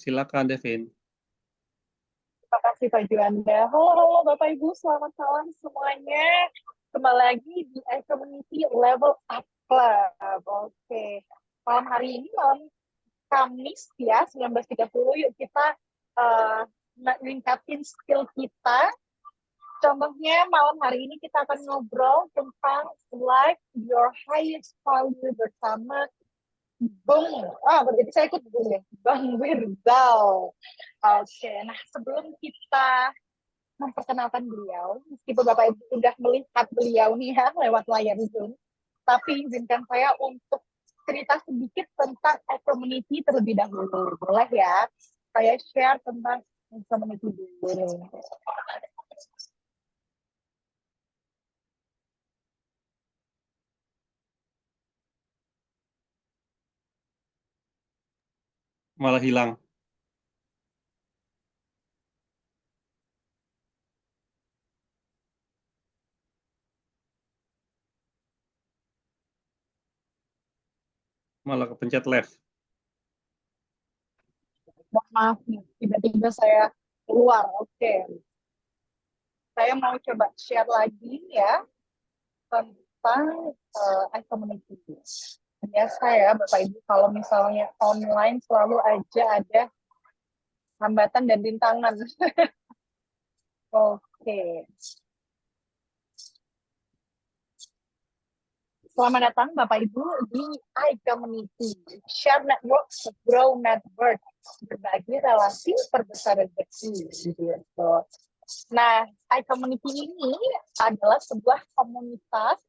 Silakan, Devin. Terima kasih Pak Juanda. Halo, halo Bapak Ibu, selamat malam semuanya. Kembali lagi di Community Level Up Club. Oke, malam hari ini, malam Kamis ya, 19.30, yuk kita uh, meningkatin skill kita. Contohnya, malam hari ini kita akan ngobrol tentang life your highest value bersama berarti saya ikut dulu ya, Bang Wirzal. Oke, nah sebelum kita memperkenalkan beliau, meskipun Bapak Ibu sudah melihat beliau nih ya lewat layar Zoom, tapi izinkan saya untuk cerita sedikit tentang community terlebih dahulu. Boleh ya? Saya share tentang community dulu. Malah hilang. Malah kepencet left. Maaf nih, tiba-tiba saya keluar. Oke. Saya mau coba share lagi ya tentang community. Biasa ya Bapak Ibu, kalau misalnya online selalu aja ada hambatan dan rintangan. Oke. Selamat datang Bapak Ibu di iCommunity. Share network, grow network. Berbagi relasi, perbesar rezeki. Gitu. Nah, iCommunity ini adalah sebuah komunitas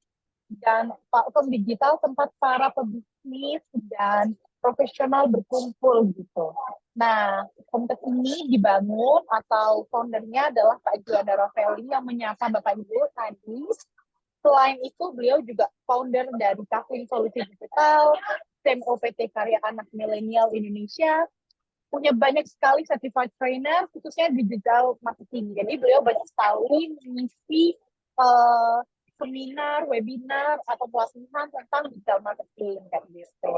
dan platform digital tempat para pebisnis dan profesional berkumpul gitu. Nah, komunitas ini dibangun atau foundernya adalah Pak Juanda Rafaeli yang menyapa Bapak Ibu tadi. Selain itu, beliau juga founder dari Kafling Solusi Digital, tim OPT Karya Anak Milenial Indonesia, punya banyak sekali certified trainer, khususnya digital marketing. Jadi beliau banyak sekali mengisi seminar, webinar, atau pelatihan tentang digital marketing kayak gitu.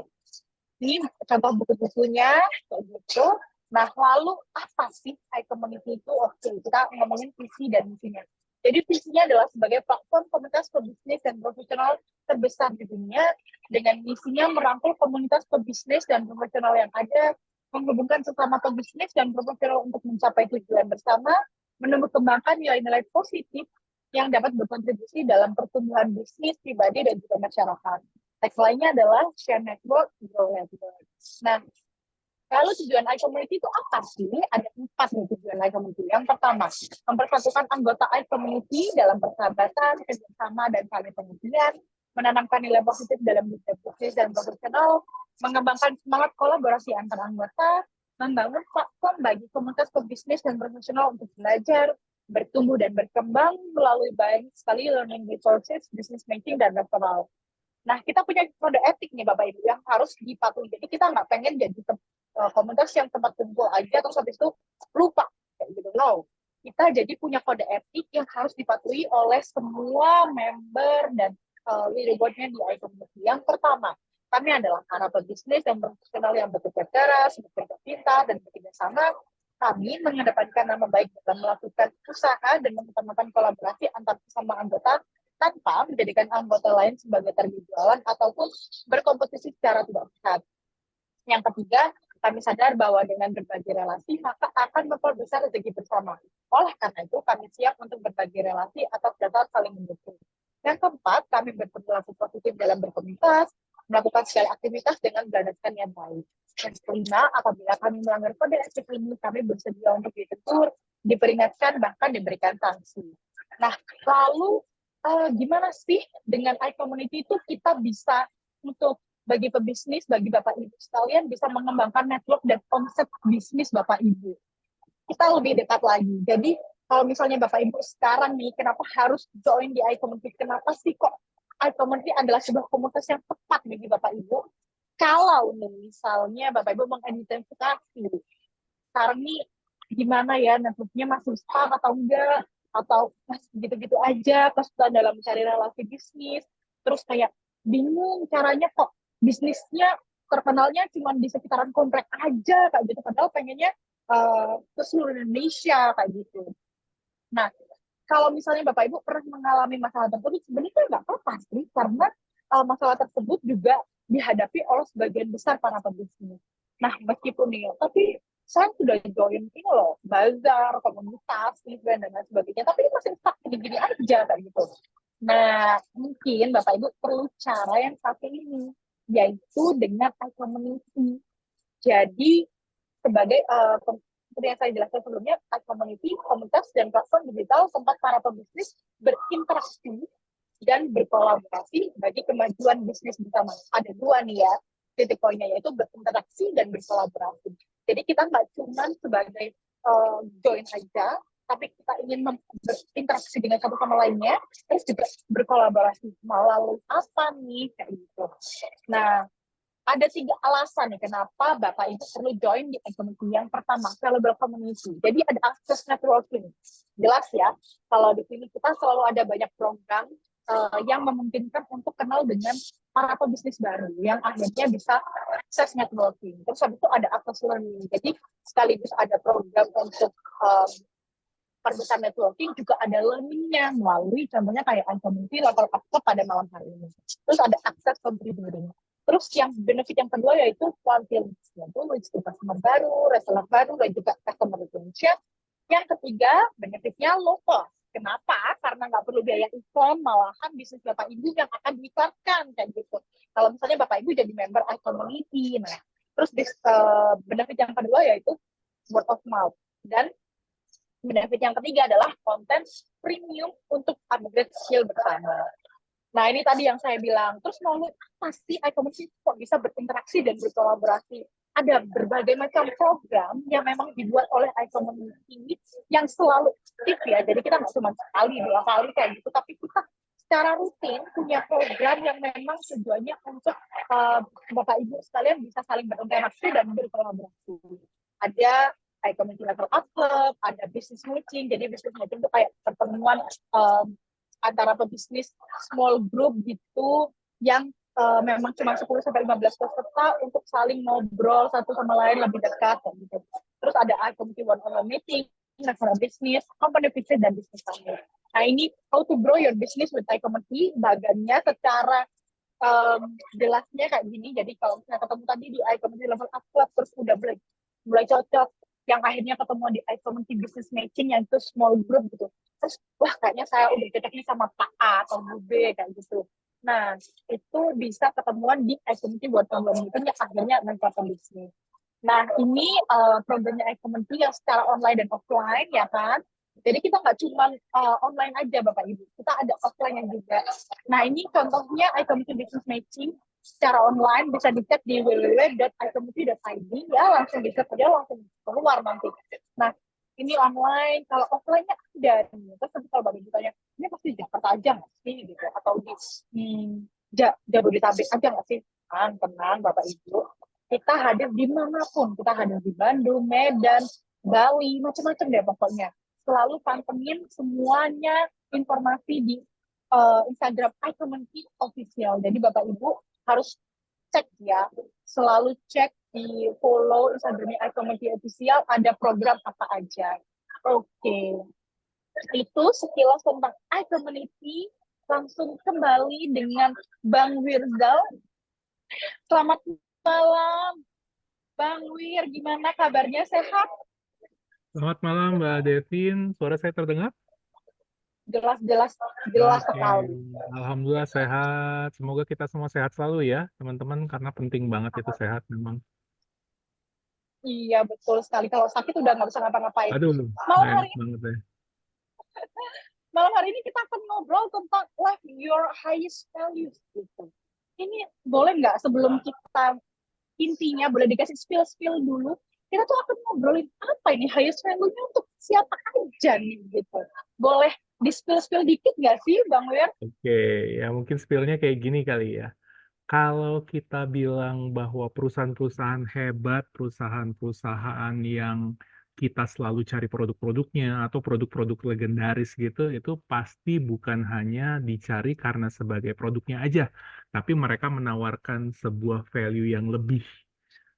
Ini contoh buku-bukunya kayak gitu. Nah, lalu apa sih iCommunity itu? Oke, kita ngomongin visi dan misinya. Jadi visinya adalah sebagai platform komunitas pebisnis dan profesional terbesar di dunia, dengan misinya merangkul komunitas pebisnis dan profesional yang ada, menghubungkan sesama pebisnis dan profesional untuk mencapai tujuan bersama, menumbuh kembangkan nilai-nilai positif yang dapat berkontribusi dalam pertumbuhan bisnis, pribadi, dan juga masyarakat. Teks lainnya adalah share network, grow network. Nah, kalau tujuan iCommunity itu apa sih? Ada 4 nih tujuan iCommunity. Yang pertama, mempersatukan anggota iCommunity dalam persahabatan, kerjasama, dan saling pengertian, menanamkan nilai positif dalam bisnis dan profesional, mengembangkan semangat kolaborasi antar anggota, membangun platform bagi komunitas pebisnis dan profesional untuk belajar, bertumbuh dan berkembang melalui banyak sekali learning resources, business making, dan referral. Nah, kita punya kode etik nih Bapak Ibu yang harus dipatuhi. Jadi kita nggak pengen jadi komunitas yang tempat kumpul aja terus habis itu lupa kayak gitu. No. Kita jadi punya kode etik yang harus dipatuhi oleh semua member dan leaderboardnya di iCommunity. Yang pertama, kami adalah para pebisnis dan profesional yang bekerja keras, bekerja pintar, dan bekerja sama. Kami mengedepankan nama baik dalam melakukan usaha dan mengutamakan kolaborasi antar sesama anggota tanpa menjadikan anggota lain sebagai target jualan ataupun berkompetisi secara tidak sehat. Yang ketiga, kami sadar bahwa dengan berbagi relasi, maka akan memperbesar rezeki bersama. Oleh karena itu, kami siap untuk berbagi relasi atau dasar saling mendukung. Yang keempat, kami berperilaku positif dalam berkomunitas, melakukan segala aktivitas dengan berdasarkan yang baik. Yang kelima, apabila kami melanggar kode etik ini, kami bersedia untuk ditegur, diperingatkan, bahkan diberikan sanksi. Nah, lalu gimana sih dengan iCommunity itu kita bisa untuk bagi pebisnis, bagi Bapak Ibu sekalian bisa mengembangkan network dan konsep bisnis Bapak Ibu. Kita lebih dekat lagi. Jadi kalau misalnya Bapak Ibu sekarang nih, kenapa harus join di iCommunity? Kenapa sih kok iCommunity adalah sebuah komunitas yang tepat bagi Bapak Ibu? Kalau nih misalnya Bapak Ibu mengidentifikasi, sekarang nih gimana ya networknya masih stuck atau enggak? Atau masih gitu-gitu aja, kesulitan dalam mencari relasi bisnis, terus kayak bingung caranya kok bisnisnya terkenalnya cuma di sekitaran komplek aja kayak gitu, padahal pengennya ke seluruh Indonesia kayak gitu. Nah, kalau misalnya Bapak Ibu pernah mengalami masalah tersebut, sebenarnya nggak apa-apa sih, karena masalah tersebut juga dihadapi oleh sebagian besar para pebisnis. Nah, meskipun nih, tapi saya sudah join ini loh, bazar, komunitas, event, dan lain sebagainya, tapi ini masih stuck gini-gini aja, kayak gitu. Nah, mungkin Bapak Ibu perlu cara yang satu ini, yaitu dengan community. Jadi, sebagai seperti yang saya jelaskan sebelumnya, community, komunitas, dan platform digital tempat para pebisnis berinteraksi dan berkolaborasi bagi kemajuan bisnis bersama. Ada dua nih ya, titik poinnya, yaitu berinteraksi dan berkolaborasi. Jadi kita nggak cuma sebagai join aja, tapi kita ingin berinteraksi dengan satu sama lainnya, terus juga berkolaborasi melalui apa nih, kayak gitu. Nah, ada 3 alasan nih kenapa Bapak Ibu perlu join di community. Yang pertama, valuable community. Jadi ada akses networking. Jelas ya, kalau di sini kita selalu ada banyak program yang memungkinkan untuk kenal dengan para pebisnis baru yang akhirnya bisa akses networking. Terus habis itu ada akses learning. Jadi sekaligus ada program untuk perbesar networking, juga ada learningnya melalui contohnya kayak community level up pada malam hari ini. Terus ada akses contributing. Terus yang benefit yang kedua yaitu quality leads, yaitu leads customer baru, reseller baru, dan juga customer retention. Yang ketiga, benefitnya low cost. Kenapa? Karena nggak perlu biaya iklan, malahan bisnis Bapak Ibu yang akan diiklankan, kayak gitu. Kalau misalnya Bapak Ibu jadi member community, nah, terus benefit yang kedua yaitu word of mouth. Dan benefit yang ketiga adalah konten premium untuk upgrade skill bersama. Nah, ini tadi yang saya bilang. Terus melalui apa sih e-commerce kok bisa berinteraksi dan berkolaborasi? Ada berbagai macam program yang memang dibuat oleh e-commerce yang selalu aktif ya. Jadi kita nggak cuma sekali, 2 kali kayak gitu, tapi kita secara rutin punya program yang memang tujuannya untuk Bapak Ibu sekalian bisa saling berinteraksi dan berkolaborasi. Ada e-commerce level up club, ada business matching. Jadi business matching itu kayak pertemuan antara pebisnis small group gitu yang memang cuma 10-15 peserta untuk saling ngobrol satu sama lain lebih dekat gitu. Terus ada community one-on-one meeting, referral business, company visit, dan business summit. Nah, ini how to grow your business with community, bagannya secara jelasnya kayak gini. Jadi kalau misalnya ketemu tadi di community level up club, terus udah mulai cocok, yang akhirnya ketemu di community business matching yang itu small group gitu. Terus wah kayaknya saya udah cocok nih sama Pak A atau Bu B kayak gitu. Nah, itu bisa ketemuan di community buat one-on-one meeting yang akhirnya mencapai bisnis. Nah, ini programnya community yang secara online dan offline ya kan. Jadi kita nggak cuma online aja Bapak Ibu, kita ada offline yang juga. Nah, ini contohnya community business matching secara online bisa dicek di www.icommunity.id ya, langsung bisa saja langsung keluar nanti. Nah, ini online, kalau offline-nya ada nih. Terus kalau Bapak Ibu tanya, ini pasti di Jakarta aja nggak sih gitu, atau di Jabodetabek aja nggak sih? Tenang Bapak Ibu, kita hadir dimanapun, kita hadir di Bandung, Medan, Bali, macam-macam deh pokoknya. Selalu pantengin semuanya informasi di Instagram iCommunity Official. Jadi Bapak Ibu harus cek ya, selalu cek di follow Instagramnya iCommunity Official, ada program apa aja. Oke. Itu sekilas tentang iCommunity. Langsung kembali dengan Bang Wirzal. Selamat malam, Bang Wir. Gimana kabarnya? Sehat? Selamat malam Mbak Devin, suara saya terdengar? Jelas Oke, sekali. Alhamdulillah sehat. Semoga kita semua sehat selalu ya, teman-teman, karena penting banget itu sehat memang. Iya, betul sekali. Kalau sakit udah nggak bisa ngapa-ngapain. Aduh, Malam enak hari banget ya. ini kita akan ngobrol tentang life your highest values gitu. Ini boleh nggak sebelum kita intinya boleh dikasih spill dulu, kita tuh akan ngobrolin apa ini highest value-nya untuk siapa aja nih gitu. Boleh di spill dikit nggak sih Bang Wir? Oke, ya mungkin spill-nya kayak gini kali ya. Kalau kita bilang bahwa perusahaan-perusahaan hebat, perusahaan-perusahaan yang kita selalu cari produk-produknya atau produk-produk legendaris gitu, itu pasti bukan hanya dicari karena sebagai produknya aja, tapi mereka menawarkan sebuah value yang lebih.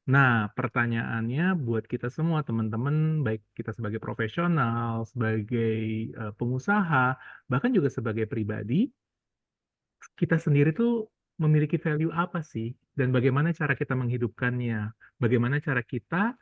Nah, pertanyaannya buat kita semua teman-teman, baik kita sebagai profesional, sebagai pengusaha, bahkan juga sebagai pribadi, kita sendiri tuh memiliki value apa sih? Dan bagaimana cara kita menghidupkannya? Bagaimana cara kita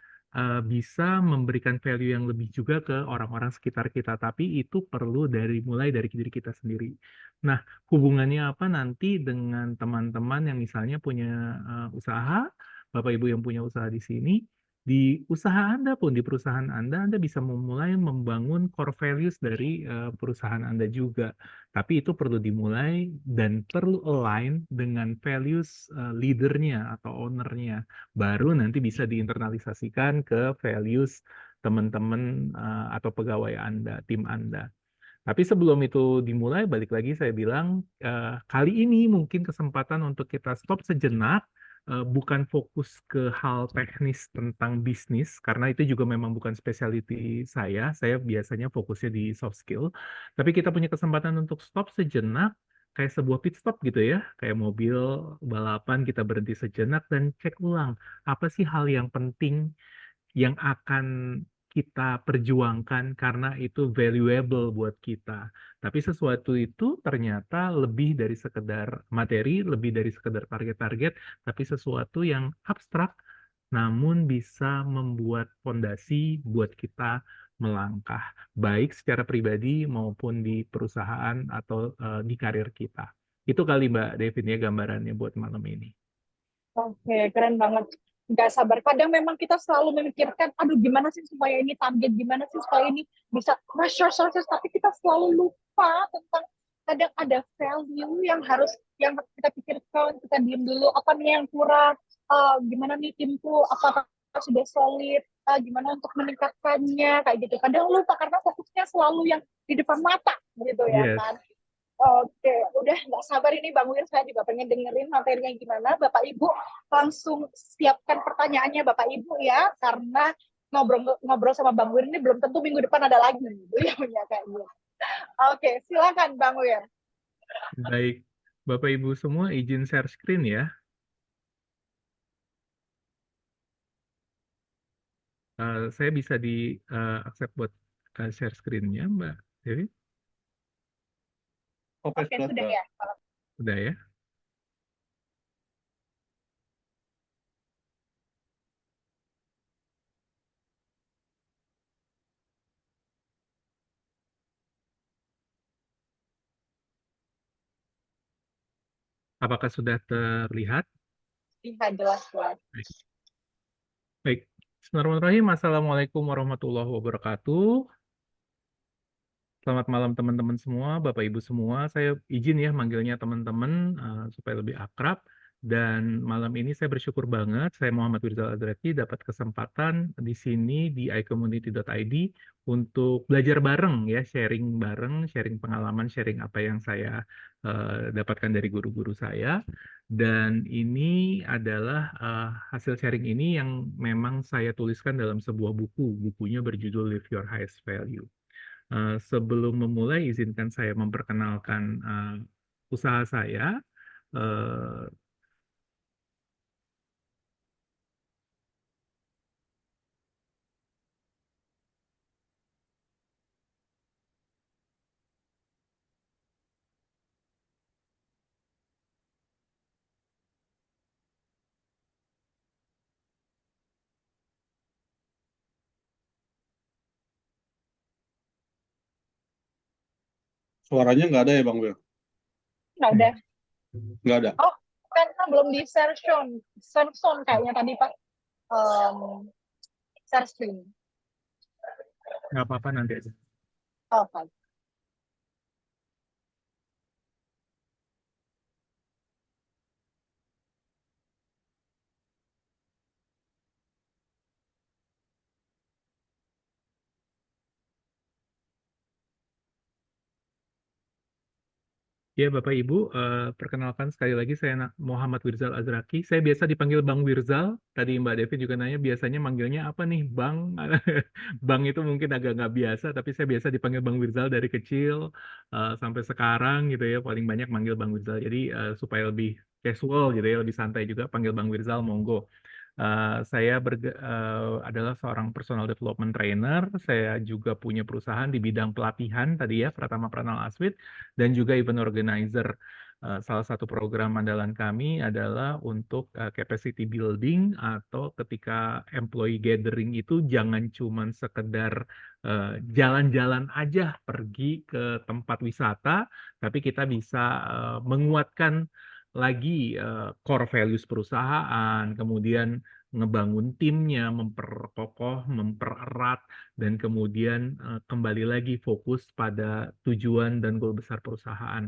bisa memberikan value yang lebih juga ke orang-orang sekitar kita? Tapi itu perlu mulai dari diri kita sendiri. Nah, hubungannya apa nanti dengan teman-teman yang misalnya punya usaha, Bapak Ibu yang punya usaha di sini? Di usaha Anda pun, di perusahaan Anda bisa memulai membangun core values dari perusahaan Anda juga. Tapi itu perlu dimulai dan perlu align dengan values leadernya atau ownernya. Baru nanti bisa diinternalisasikan ke values teman-teman atau pegawai Anda, tim Anda. Tapi sebelum itu dimulai, balik lagi saya bilang, kali ini mungkin kesempatan untuk kita stop sejenak, bukan fokus ke hal teknis tentang bisnis, karena itu juga memang bukan specialty saya biasanya fokusnya di soft skill, tapi kita punya kesempatan untuk stop sejenak, kayak sebuah pit stop gitu ya, kayak mobil balapan kita berhenti sejenak dan cek ulang, apa sih hal yang penting yang akan kita perjuangkan karena itu valuable buat kita. Tapi sesuatu itu ternyata lebih dari sekedar materi, lebih dari sekedar target-target, tapi sesuatu yang abstrak, namun bisa membuat fondasi buat kita melangkah, baik secara pribadi maupun di perusahaan atau di karir kita. Itu kali Mbak Devin ya gambarannya buat malam ini. Oke, keren banget. Nggak sabar. Kadang memang kita selalu memikirkan, aduh gimana sih supaya ini target, gimana sih supaya ini bisa resources, tapi kita selalu lupa tentang kadang ada value yang kita pikirkan, kita diem dulu, apa nih yang kurang, gimana nih timku, apakah sudah solid, gimana untuk meningkatkannya, kayak gitu. Kadang lupa karena fokusnya selalu yang di depan mata, gitu ya Yes. kan. Oke, udah nggak sabar ini Bang Wir, saya juga pengen dengerin materinya gimana. Bapak Ibu langsung siapkan pertanyaannya Bapak Ibu ya, karena ngobrol sama Bang Wir ini belum tentu minggu depan ada lagi gitu ya punya kayaknya. Oke, silakan Bang Wir. Baik, Bapak Ibu semua izin share screen ya. Saya bisa di accept buat share screen-nya, Mbak Dewi? Oke, Oke, sudah sudah. ya. Udah ya? Apakah sudah terlihat? Lihat jelas-jelas. Baik. Baik. Bismillahirrahmanirrahim. Assalamualaikum warahmatullahi wabarakatuh. Selamat malam teman-teman semua, Bapak Ibu semua. Saya izin ya manggilnya teman-teman supaya lebih akrab. Dan malam ini saya bersyukur banget, saya Muhammad Wirzal Adraki dapat kesempatan di sini di iCommunity.id untuk belajar bareng ya, sharing bareng, sharing pengalaman, sharing apa yang saya dapatkan dari guru-guru saya. Dan ini adalah hasil sharing ini yang memang saya tuliskan dalam sebuah buku. Bukunya berjudul Live Your Highest Value. Sebelum memulai, izinkan saya memperkenalkan usaha saya. Uh, Suaranya nggak ada ya, Bang Will? Nggak ada. Nggak ada. Oh, karena belum di share sound kayaknya tadi Pak. Share screen. nggak apa-apa nanti aja. Oke. Ya, Bapak Ibu, perkenalkan sekali lagi saya Muhammad Wirzal Azraki. Saya biasa dipanggil Bang Wirzal. Tadi Mbak Devi juga nanya biasanya manggilnya apa nih, Bang? Bang itu mungkin agak nggak biasa, tapi saya biasa dipanggil Bang Wirzal dari kecil sampai sekarang gitu ya. Paling banyak manggil Bang Wirzal. Jadi supaya lebih casual gitu ya, lebih santai juga panggil Bang Wirzal, monggo. Saya adalah seorang personal development trainer. Saya juga punya perusahaan di bidang pelatihan tadi ya, Pratama Pranal Aswit, dan juga event organizer. Salah satu program andalan kami adalah untuk capacity building atau ketika employee gathering itu jangan cuma sekedar jalan-jalan aja pergi ke tempat wisata, tapi kita bisa menguatkan lagi core values perusahaan, kemudian ngebangun timnya, memperkokoh, mempererat, dan kemudian kembali lagi fokus pada tujuan dan goal besar perusahaan.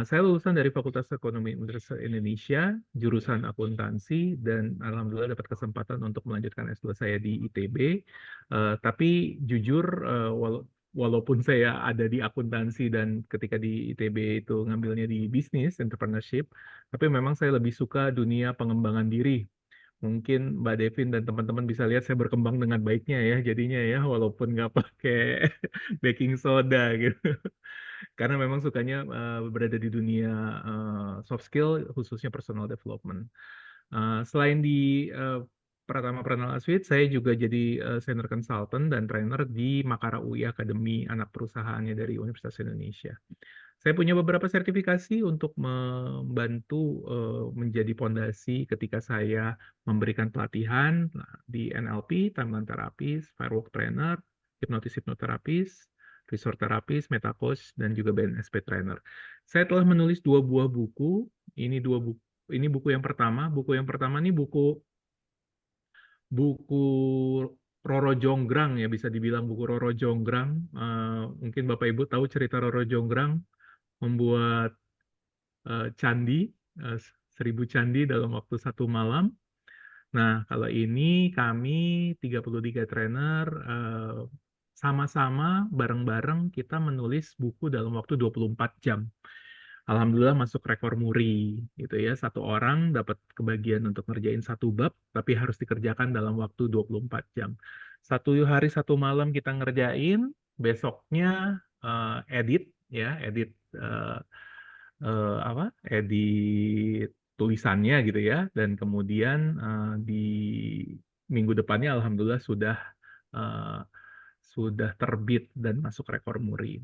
Saya lulusan dari Fakultas Ekonomi Universitas Indonesia, jurusan akuntansi, dan alhamdulillah dapat kesempatan untuk melanjutkan S2 saya di ITB. Tapi jujur, walaupun saya ada di akuntansi dan ketika di ITB itu ngambilnya di bisnis, entrepreneurship, tapi memang saya lebih suka dunia pengembangan diri. Mungkin Mbak Devin dan teman-teman bisa lihat saya berkembang dengan baiknya ya, jadinya ya, walaupun nggak pakai baking soda gitu. Karena memang sukanya berada di dunia soft skill, khususnya personal development. Selain di Pratama Pranal Aswit, saya juga jadi senior consultant dan trainer di Makara UI Academy, anak perusahaannya dari Universitas Indonesia. Saya punya beberapa sertifikasi untuk membantu menjadi pondasi ketika saya memberikan pelatihan di NLP, Timeline Therapist, Firework Trainer, Hipnotis-Hipnoterapis, Resort Therapist, Meta Coach, dan juga BNSP Trainer. Saya telah menulis 2 buah buku. Ini buku yang pertama. Buku yang pertama ini buku Roro Jonggrang ya, bisa dibilang buku Roro Jonggrang. Mungkin Bapak Ibu tahu cerita Roro Jonggrang membuat candi, 1000 candi dalam waktu 1 malam. Nah, kalau ini kami 33 trainer sama-sama bareng-bareng kita menulis buku dalam waktu 24 jam. Alhamdulillah masuk rekor muri gitu ya. Satu orang dapat kebagian untuk ngerjain 1 bab, tapi harus dikerjakan dalam waktu 24 jam. 1 hari 1 malam kita ngerjain, besoknya edit ya, edit edit tulisannya gitu ya, dan kemudian di minggu depannya alhamdulillah uh, sudah terbit dan masuk rekor muri.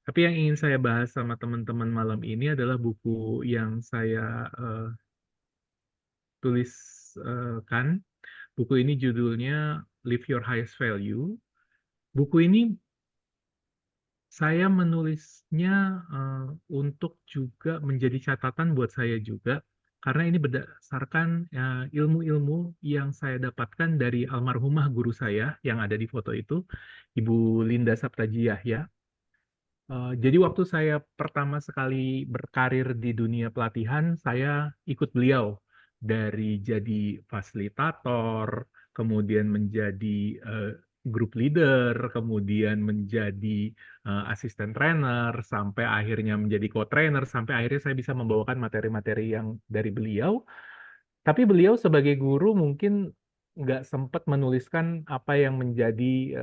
Tapi yang ingin saya bahas sama teman-teman malam ini adalah buku yang saya tuliskan. Buku ini judulnya Live Your Highest Value. Buku ini saya menulisnya untuk juga menjadi catatan buat saya juga, karena ini berdasarkan ilmu-ilmu yang saya dapatkan dari almarhumah guru saya yang ada di foto itu, Ibu Linda Saptajiah ya. Jadi waktu saya pertama sekali berkarir di dunia pelatihan, saya ikut beliau dari jadi fasilitator, kemudian menjadi group leader, kemudian menjadi asisten trainer, sampai akhirnya menjadi co-trainer, sampai akhirnya saya bisa membawakan materi-materi yang dari beliau. Tapi beliau sebagai guru mungkin nggak sempat menuliskan apa yang menjadi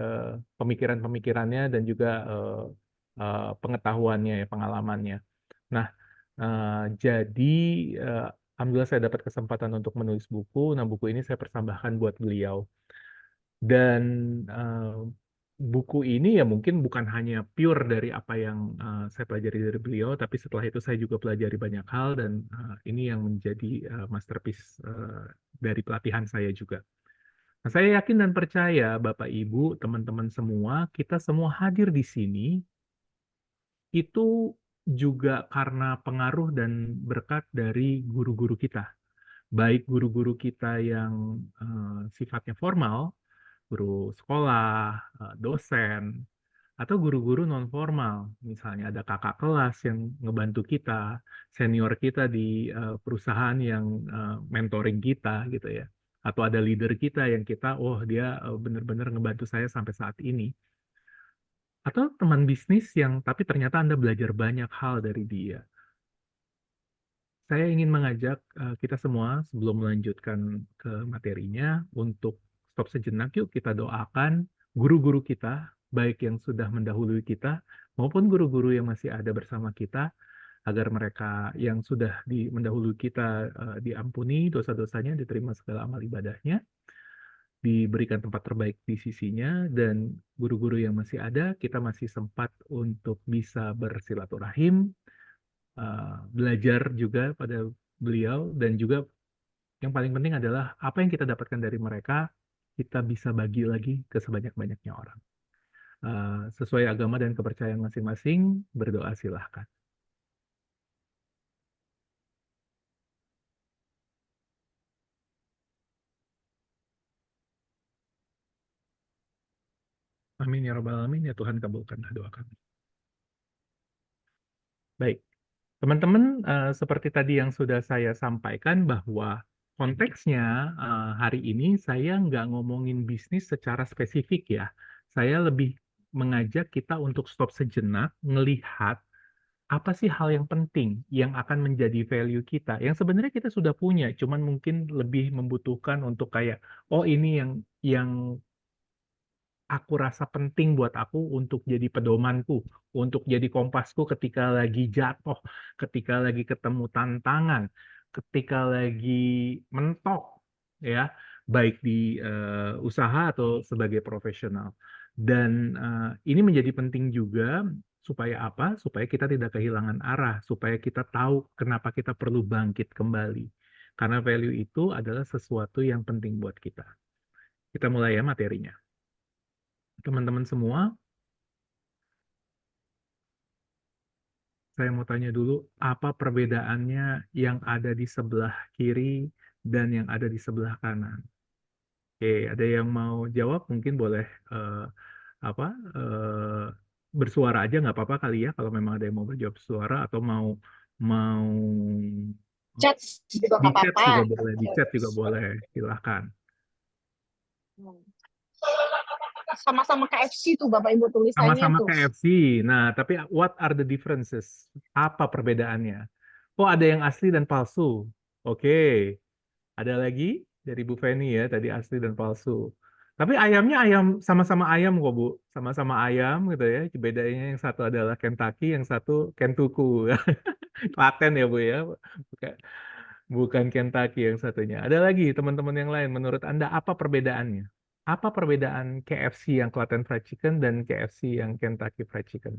pemikiran-pemikirannya dan juga pengetahuannya ya, pengalamannya. Nah, jadi alhamdulillah saya dapat kesempatan untuk menulis buku. Nah, buku ini saya persembahkan buat beliau. Dan buku ini ya mungkin bukan hanya pure dari apa yang saya pelajari dari beliau, tapi setelah itu saya juga pelajari banyak hal dan ini yang menjadi masterpiece dari pelatihan saya juga. Nah, saya yakin dan percaya Bapak Ibu, teman-teman semua, kita semua hadir di sini itu juga karena pengaruh dan berkat dari guru-guru kita. Baik guru-guru kita yang sifatnya formal, guru sekolah, dosen, atau guru-guru non formal. Misalnya ada kakak kelas yang ngebantu kita, senior kita di perusahaan yang mentoring kita gitu ya. Atau ada leader kita yang kita, oh dia benar-benar ngebantu saya sampai saat ini. Atau teman bisnis yang tapi ternyata Anda belajar banyak hal dari dia. Saya ingin mengajak kita semua sebelum melanjutkan ke materinya untuk stop sejenak, yuk kita doakan guru-guru kita, baik yang sudah mendahului kita maupun guru-guru yang masih ada bersama kita, agar mereka yang sudah mendahului kita diampuni dosa-dosanya, diterima segala amal ibadahnya, diberikan tempat terbaik di sisinya, dan guru-guru yang masih ada, kita masih sempat untuk bisa bersilaturahim, belajar juga pada beliau, dan juga yang paling penting adalah apa yang kita dapatkan dari mereka, kita bisa bagi lagi ke sebanyak-banyaknya orang. Sesuai agama dan kepercayaan masing-masing, berdoa silahkan. Amin ya rabbal alamin, ya Tuhan kabulkanlah doa kami. Baik, teman-teman, seperti tadi yang sudah saya sampaikan bahwa konteksnya hari ini saya nggak ngomongin bisnis secara spesifik ya. Saya lebih mengajak kita untuk stop sejenak, ngelihat apa sih hal yang penting yang akan menjadi value kita, yang sebenarnya kita sudah punya, cuman mungkin lebih membutuhkan untuk kayak, oh ini yang aku rasa penting buat aku untuk jadi pedomanku, untuk jadi kompasku ketika lagi jatuh, ketika lagi ketemu tantangan, ketika lagi mentok, ya, baik di usaha atau sebagai profesional. Dan ini menjadi penting juga supaya apa? Supaya kita tidak kehilangan arah, supaya kita tahu kenapa kita perlu bangkit kembali. Karena value itu adalah sesuatu yang penting buat kita. Kita mulai ya materinya. Teman-teman semua, saya mau tanya dulu, apa perbedaannya yang ada di sebelah kiri dan yang ada di sebelah kanan? Oke, ada yang mau jawab? Mungkin boleh apa bersuara aja, nggak apa-apa kali ya, kalau memang ada yang mau berjawab suara, atau mau mau Chat juga di nggak chat apa-apa. juga boleh, di chat juga boleh, silahkan. Sama-sama KFC tuh Bapak Ibu tulisannya Sama-sama tuh. KFC. Nah, tapi what are the differences? Apa perbedaannya? Oh, ada yang asli dan palsu. Oke. Ada lagi dari Bu Feni ya, tadi asli dan palsu. Tapi ayamnya ayam, sama-sama ayam kok Bu. Sama-sama ayam gitu ya. Bedanya yang satu adalah Kentucky, yang satu Kentuku. Klaten ya Bu ya. Bukan, bukan Kentucky yang satunya. Ada lagi teman-teman yang lain, menurut Anda apa perbedaannya? Apa perbedaan KFC yang Klaten Fried Chicken dan KFC yang Kentucky Fried Chicken?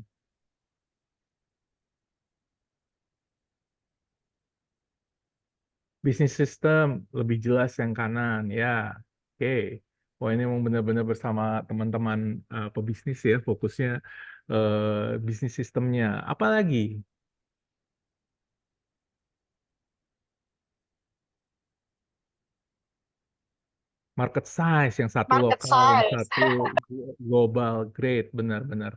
Bisnis sistem lebih jelas yang kanan ya. Oke. Wah, ini memang benar-benar bersama teman-teman pebisnis ya, fokusnya bisnis sistemnya. Apalagi market size, yang satu Market lokal, yang size. satu global, great, benar-benar.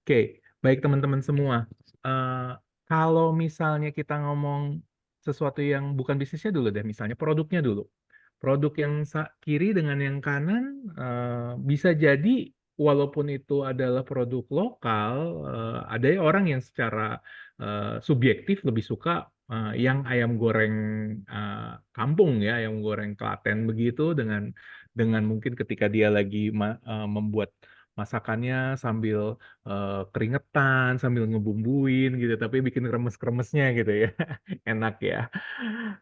Oke, baik teman-teman semua. Eh, Kalau misalnya kita ngomong sesuatu yang bukan bisnisnya dulu deh, misalnya produknya dulu. Produk yang kiri dengan yang kanan bisa jadi walaupun itu adalah produk lokal, ada orang yang secara subjektif lebih suka yang ayam goreng kampung ya, ayam goreng Klaten begitu, dengan mungkin ketika dia lagi membuat masakannya sambil keringetan, sambil ngebumbuin gitu, tapi bikin kremes-kremesnya gitu ya, enak ya.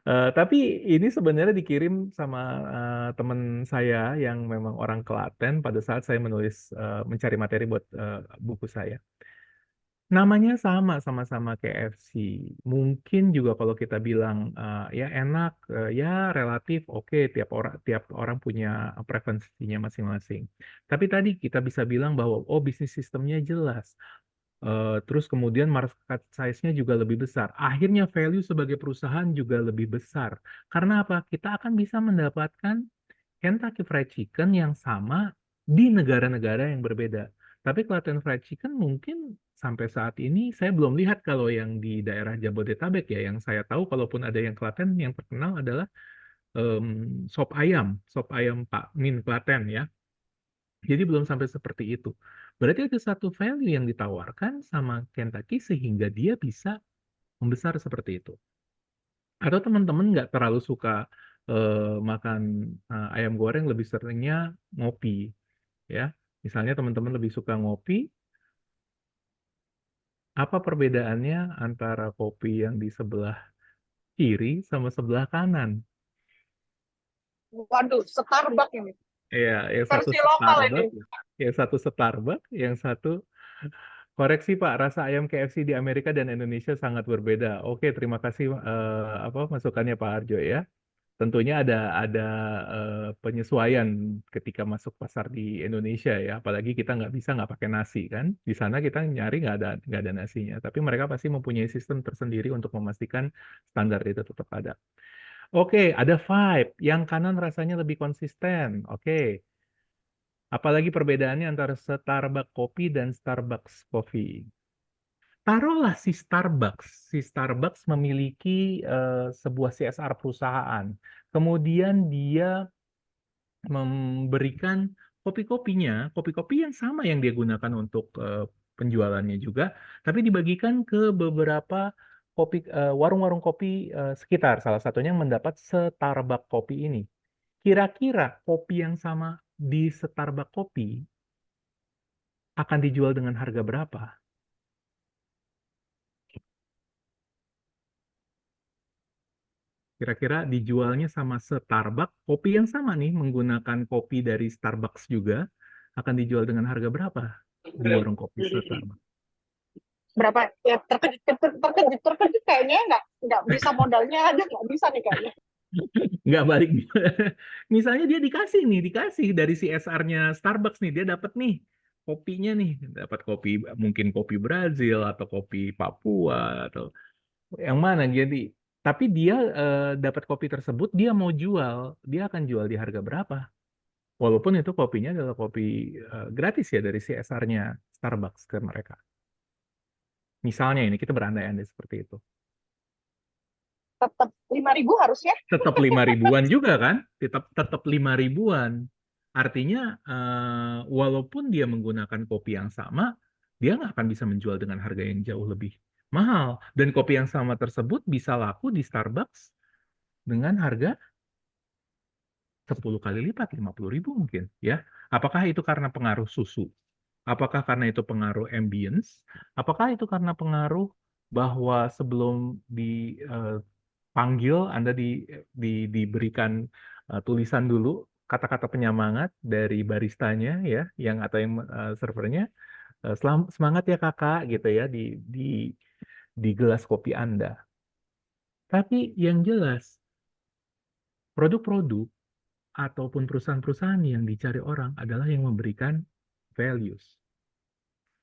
Tapi ini sebenarnya dikirim sama teman saya yang memang orang Klaten pada saat saya menulis mencari materi buat buku saya. Namanya sama-sama KFC. Mungkin juga kalau kita bilang ya enak, ya relatif oke, tiap orang punya preferensinya masing-masing. Tapi tadi kita bisa bilang bahwa oh bisnis sistemnya jelas. Terus kemudian market size-nya juga lebih besar. Akhirnya value sebagai perusahaan juga lebih besar. Karena apa? Kita akan bisa mendapatkan Kentucky Fried Chicken yang sama di negara-negara yang berbeda. Tapi Klaten Fried Chicken mungkin sampai saat ini saya belum lihat kalau yang di daerah Jabodetabek ya. Yang saya tahu kalaupun ada yang Klaten yang terkenal adalah sop ayam Pak Min Klaten ya. Jadi belum sampai seperti itu. Berarti ada satu value yang ditawarkan sama Kentucky sehingga dia bisa membesar seperti itu. Atau teman-teman nggak terlalu suka makan ayam goreng, lebih seringnya ngopi, ya. Misalnya teman-teman lebih suka ngopi, apa perbedaannya antara kopi yang di sebelah kiri sama sebelah kanan? Waduh, Starbucks ini. Ya, Versi lokal ini. yang satu Starbucks, yang satu koreksi Pak, rasa ayam KFC di Amerika dan Indonesia sangat berbeda. Oke, terima kasih masukannya Pak Arjo ya. Tentunya ada penyesuaian ketika masuk pasar di Indonesia ya. Apalagi kita nggak pakai nasi kan. Di sana kita nyari nggak ada nasinya. Tapi mereka pasti mempunyai sistem tersendiri untuk memastikan standar itu tetap ada. Oke, ada vibe. Yang kanan rasanya lebih konsisten. Oke. Apalagi perbedaannya antara Starbucks kopi dan Starbucks coffee. Taruhlah si Starbucks memiliki sebuah CSR perusahaan. Kemudian dia memberikan kopi-kopi yang sama yang dia gunakan untuk penjualannya juga, tapi dibagikan ke beberapa warung-warung kopi sekitar. Salah satunya yang mendapat Starbucks kopi ini. Kira-kira kopi yang sama di Starbucks kopi akan dijual dengan harga berapa? Kira-kira dijualnya sama Starbucks, kopi yang sama nih, menggunakan kopi dari Starbucks juga, akan dijual dengan harga berapa di warung kopi Starbucks? Berapa? Ya, terkejut kayaknya nggak bisa, modalnya ada nggak bisa nih kayaknya. Nggak balik. Misalnya dia dikasih dari CSR-nya Starbucks nih, dia dapat nih kopinya nih, dapat kopi, mungkin kopi Brazil atau kopi Papua atau yang mana jadi. Tapi dia dapat kopi tersebut, dia mau jual, dia akan jual di harga berapa? Walaupun itu kopinya adalah kopi gratis ya dari CSR-nya Starbucks ke mereka. Misalnya ini kita berandai-andai seperti itu. Tetap 5.000 harusnya. Tetap 5.000-an juga kan? Tetap 5.000-an. Artinya walaupun dia menggunakan kopi yang sama, dia nggak akan bisa menjual dengan harga yang jauh lebih mahal. Dan kopi yang sama tersebut bisa laku di Starbucks dengan harga 10 kali lipat, 50.000 mungkin. Ya. Apakah itu karena pengaruh susu? Apakah karena itu pengaruh ambience? Apakah itu karena pengaruh bahwa sebelum dipanggil Anda diberikan tulisan dulu kata-kata penyemangat dari baristanya ya, yang atau yang servernya, semangat ya kakak gitu ya di gelas kopi Anda. Tapi yang jelas produk-produk ataupun perusahaan-perusahaan yang dicari orang adalah yang memberikan values.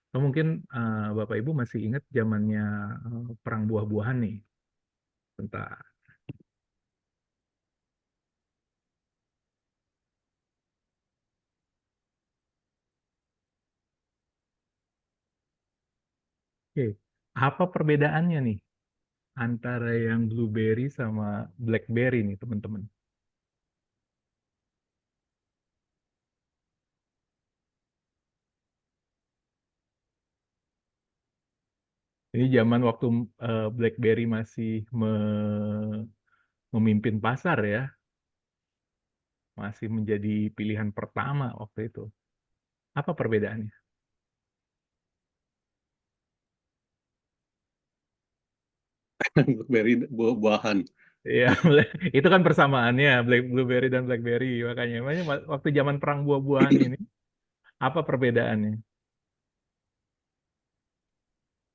Atau mungkin Bapak Ibu masih ingat zamannya perang buah-buahan nih. Bentar. Oke, apa perbedaannya nih antara yang blueberry sama blackberry nih teman-teman? Ini zaman waktu BlackBerry masih memimpin pasar ya, masih menjadi pilihan pertama waktu itu. Apa perbedaannya? BlackBerry buah-buahan. Iya, itu kan persamaannya Blueberry dan BlackBerry makanya waktu zaman perang buah-buahan ini apa perbedaannya?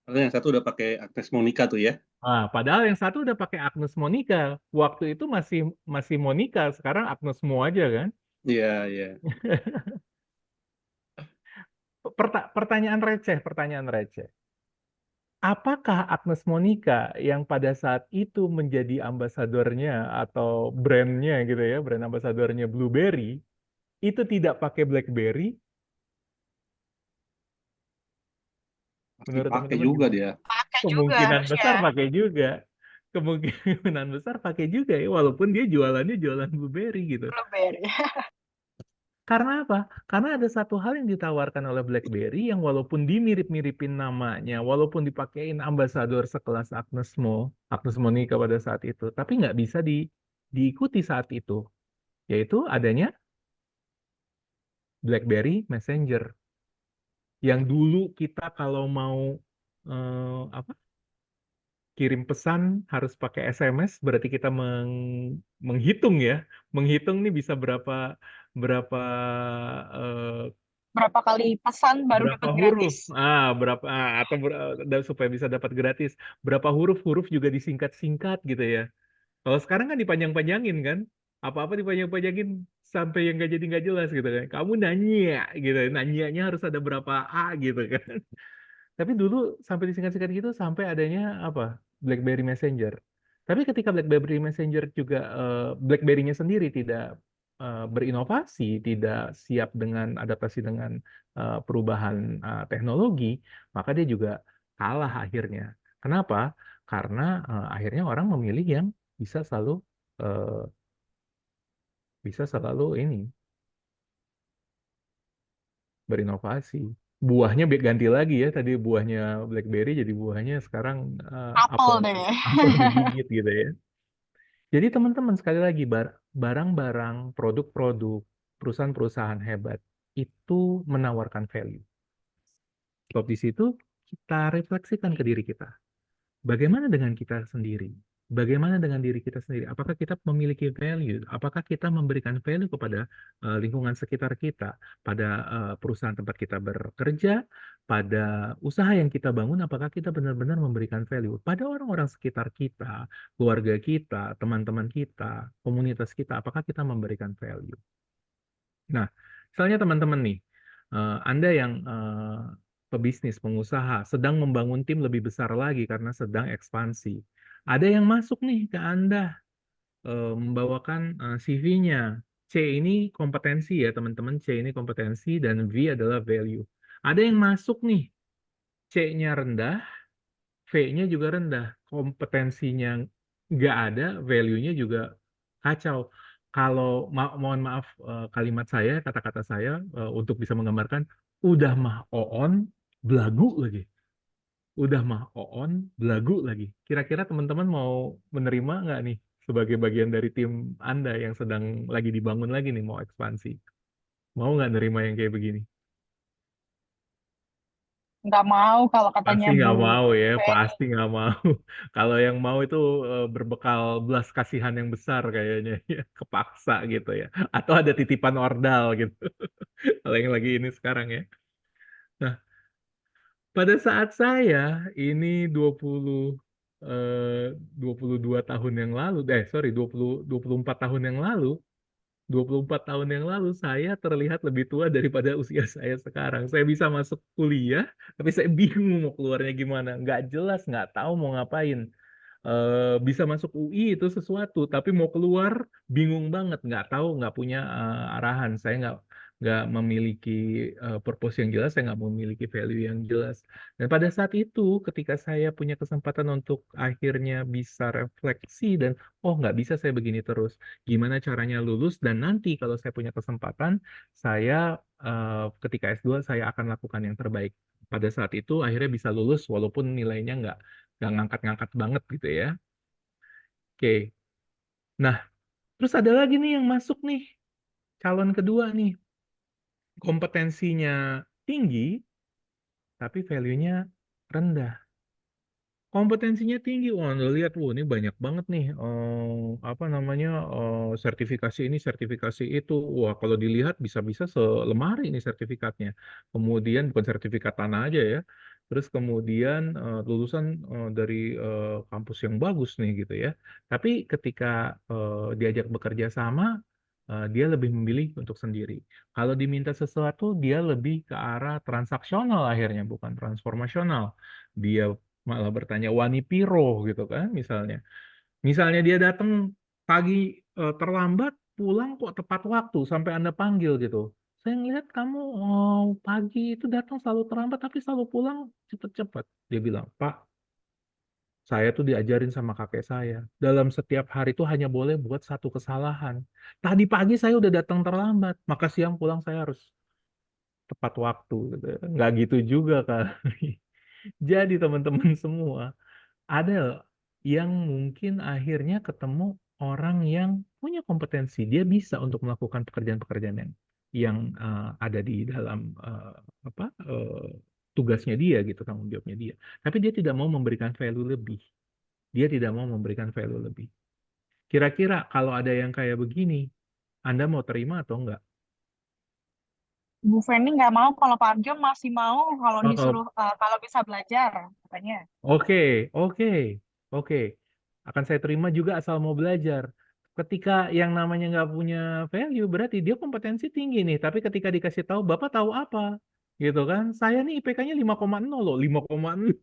Karena yang satu udah pakai Agnes Monica tuh ya. Padahal yang satu udah pakai Agnes Monica. Waktu itu masih masih Monica, sekarang Agnes Mo aja kan? Iya, iya. Pertanyaan receh. Apakah Agnes Monica yang pada saat itu menjadi ambasadornya atau brandnya gitu ya, brand ambasadornya Blueberry, itu tidak pakai BlackBerry? Pasti Menurut pakai teman-teman juga gimana? dia. Pakai juga Kemungkinan besar harusnya. pakai juga. Kemungkinan besar pakai juga ya, walaupun dia jualannya jualan Blueberry gitu. Blueberry. Karena apa? Karena ada satu hal yang ditawarkan oleh BlackBerry yang walaupun dimirip-miripin namanya, walaupun dipakein ambasador sekelas Agnes Monica pada saat itu, tapi nggak bisa diikuti saat itu, yaitu adanya BlackBerry Messenger. Yang dulu kita kalau mau apa, kirim pesan harus pakai SMS, berarti kita menghitung ya, menghitung nih bisa berapa berapa eh, Berapa kali pesan baru berapa dapat huruf, gratis. berapa atau supaya bisa dapat gratis, berapa huruf juga disingkat-singkat gitu ya. Kalau sekarang kan dipanjang-panjangin kan, apa-apa dipanjang-panjangin sampai yang nggak jadi nggak jelas gitu kan. Kamu nanya gitu, nanyanya harus ada berapa A gitu kan. Tapi dulu sampai disingkat-singkat gitu sampai adanya apa? BlackBerry Messenger. Tapi ketika BlackBerry Messenger juga BlackBerry-nya sendiri tidak berinovasi, tidak siap dengan adaptasi dengan perubahan teknologi, maka dia juga kalah akhirnya. Kenapa? Karena akhirnya orang memilih yang bisa selalu eh, bisa selalu ini berinovasi. Buahnya ganti lagi ya, tadi buahnya BlackBerry jadi buahnya sekarang Apel apel deh. apel digigit gitu ya. Jadi teman-teman sekali lagi barang-barang, produk-produk, perusahaan-perusahaan hebat itu menawarkan value. Sebab di situ kita refleksikan ke diri kita. Bagaimana dengan kita sendiri? Bagaimana dengan diri kita sendiri? Apakah kita memiliki value? Apakah kita memberikan value kepada lingkungan sekitar kita, pada perusahaan tempat kita bekerja, pada usaha yang kita bangun? Apakah kita benar-benar memberikan value pada orang-orang sekitar kita, keluarga kita, teman-teman kita, komunitas kita? Apakah kita memberikan value? Nah, misalnya teman-teman nih, Anda yang pebisnis, pengusaha, sedang membangun tim lebih besar lagi karena sedang ekspansi. Ada yang masuk nih ke Anda, membawakan CV-nya. C ini kompetensi ya teman-teman, C ini kompetensi dan V adalah value. Ada yang masuk nih, C-nya rendah, V-nya juga rendah, kompetensinya nggak ada, value-nya juga kacau. Kalau mohon maaf kalimat saya, kata-kata saya untuk bisa menggambarkan, udah mah oon, belagu lagi. Udah mah oon, belagu lagi. Kira-kira teman-teman mau menerima nggak nih sebagai bagian dari tim Anda yang sedang lagi dibangun lagi nih, mau ekspansi? Mau nggak nerima yang kayak begini? Nggak mau kalau katanya Pasti Bu nggak mau ya, Feni. pasti nggak mau. Kalau yang mau itu berbekal belas kasihan yang besar kayaknya, ya, kepaksa gitu ya. Atau ada titipan ordal gitu. Kalau yang lagi ini sekarang ya. Nah, pada saat saya ini 22 tahun yang lalu, sorry, 24 tahun yang lalu, 24 tahun yang lalu saya terlihat lebih tua daripada usia saya sekarang. Saya bisa masuk kuliah, tapi saya bingung mau keluarnya gimana. Nggak jelas, nggak tahu mau ngapain. Bisa masuk UI itu sesuatu, tapi mau keluar bingung banget, nggak tahu, nggak punya arahan. Saya nggak memiliki purpose yang jelas, saya nggak memiliki value yang jelas. Dan pada saat itu, ketika saya punya kesempatan untuk akhirnya bisa refleksi dan oh nggak bisa saya begini terus, gimana caranya lulus dan nanti kalau saya punya kesempatan, saya ketika S2 saya akan lakukan yang terbaik. Pada saat itu akhirnya bisa lulus walaupun nilainya nggak ngangkat-ngangkat banget gitu ya. Oke. Nah, terus ada lagi nih yang masuk nih, calon kedua nih. Kompetensinya tinggi, tapi value-nya rendah. Kompetensinya tinggi, wah Anda lihat, wah ini banyak banget nih, apa namanya, sertifikasi ini, sertifikasi itu. Wah kalau dilihat bisa-bisa selemari ini sertifikatnya. Kemudian bukan sertifikat tanah aja ya, terus kemudian lulusan dari kampus yang bagus nih gitu ya. Tapi ketika diajak bekerja sama, dia lebih memilih untuk sendiri. Kalau diminta sesuatu, dia lebih ke arah transaksional akhirnya, bukan transformasional. Dia malah bertanya Wani Piro gitu kan misalnya. Misalnya dia datang pagi terlambat, pulang kok tepat waktu sampai Anda panggil gitu. Saya ngeliat kamu pagi itu datang selalu terlambat tapi selalu pulang cepet-cepet. Dia bilang, Pak, Saya tuh diajarin sama kakek saya, dalam setiap hari tuh hanya boleh buat satu kesalahan. Tadi pagi saya udah datang terlambat, maka siang pulang saya harus tepat waktu, gitu. Nggak gitu juga kali. Jadi teman-teman semua, ada yang mungkin akhirnya ketemu orang yang punya kompetensi, dia bisa untuk melakukan pekerjaan-pekerjaan yang ada di dalam apa tugasnya dia gitu, tanggung jawabnya dia. Tapi dia tidak mau memberikan value lebih. Dia tidak mau memberikan value lebih. Kira-kira kalau ada yang kayak begini, Anda mau terima atau enggak? Bu Feni nggak mau, kalau Pak Arjo masih mau kalau Oh, kalau disuruh kalau bisa belajar katanya. Oke, oke, oke. Akan saya terima juga asal mau belajar. Ketika yang namanya nggak punya value, berarti dia kompetensi tinggi nih. Tapi ketika dikasih tahu, Bapak tahu apa? Gitu kan? Saya nih IPK-nya 5,0 loh, 5,0.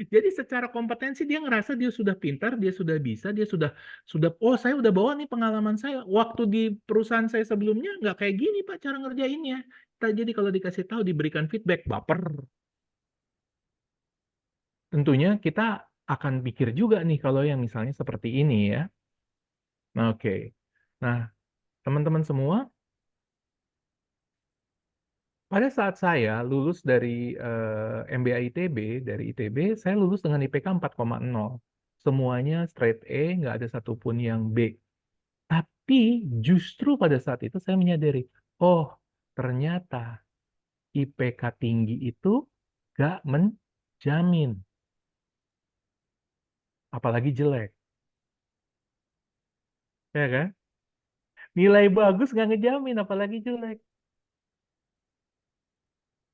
Jadi secara kompetensi dia ngerasa dia sudah pintar, dia sudah bisa, oh saya udah bawa nih pengalaman saya. Waktu di perusahaan saya sebelumnya nggak kayak gini Pak cara ngerjainnya. Jadi kalau dikasih tahu diberikan feedback, baper. Tentunya kita akan pikir juga nih kalau yang misalnya seperti ini ya. Nah, oke. Nah, teman-teman semua, pada saat saya lulus dari MBA ITB, dari ITB, saya lulus dengan IPK 4,0. Semuanya straight A, nggak ada satupun yang B. Tapi justru pada saat itu saya menyadari, oh ternyata IPK tinggi itu nggak menjamin, apalagi jelek, ya kan? Nilai bagus nggak ngejamin, apalagi jelek.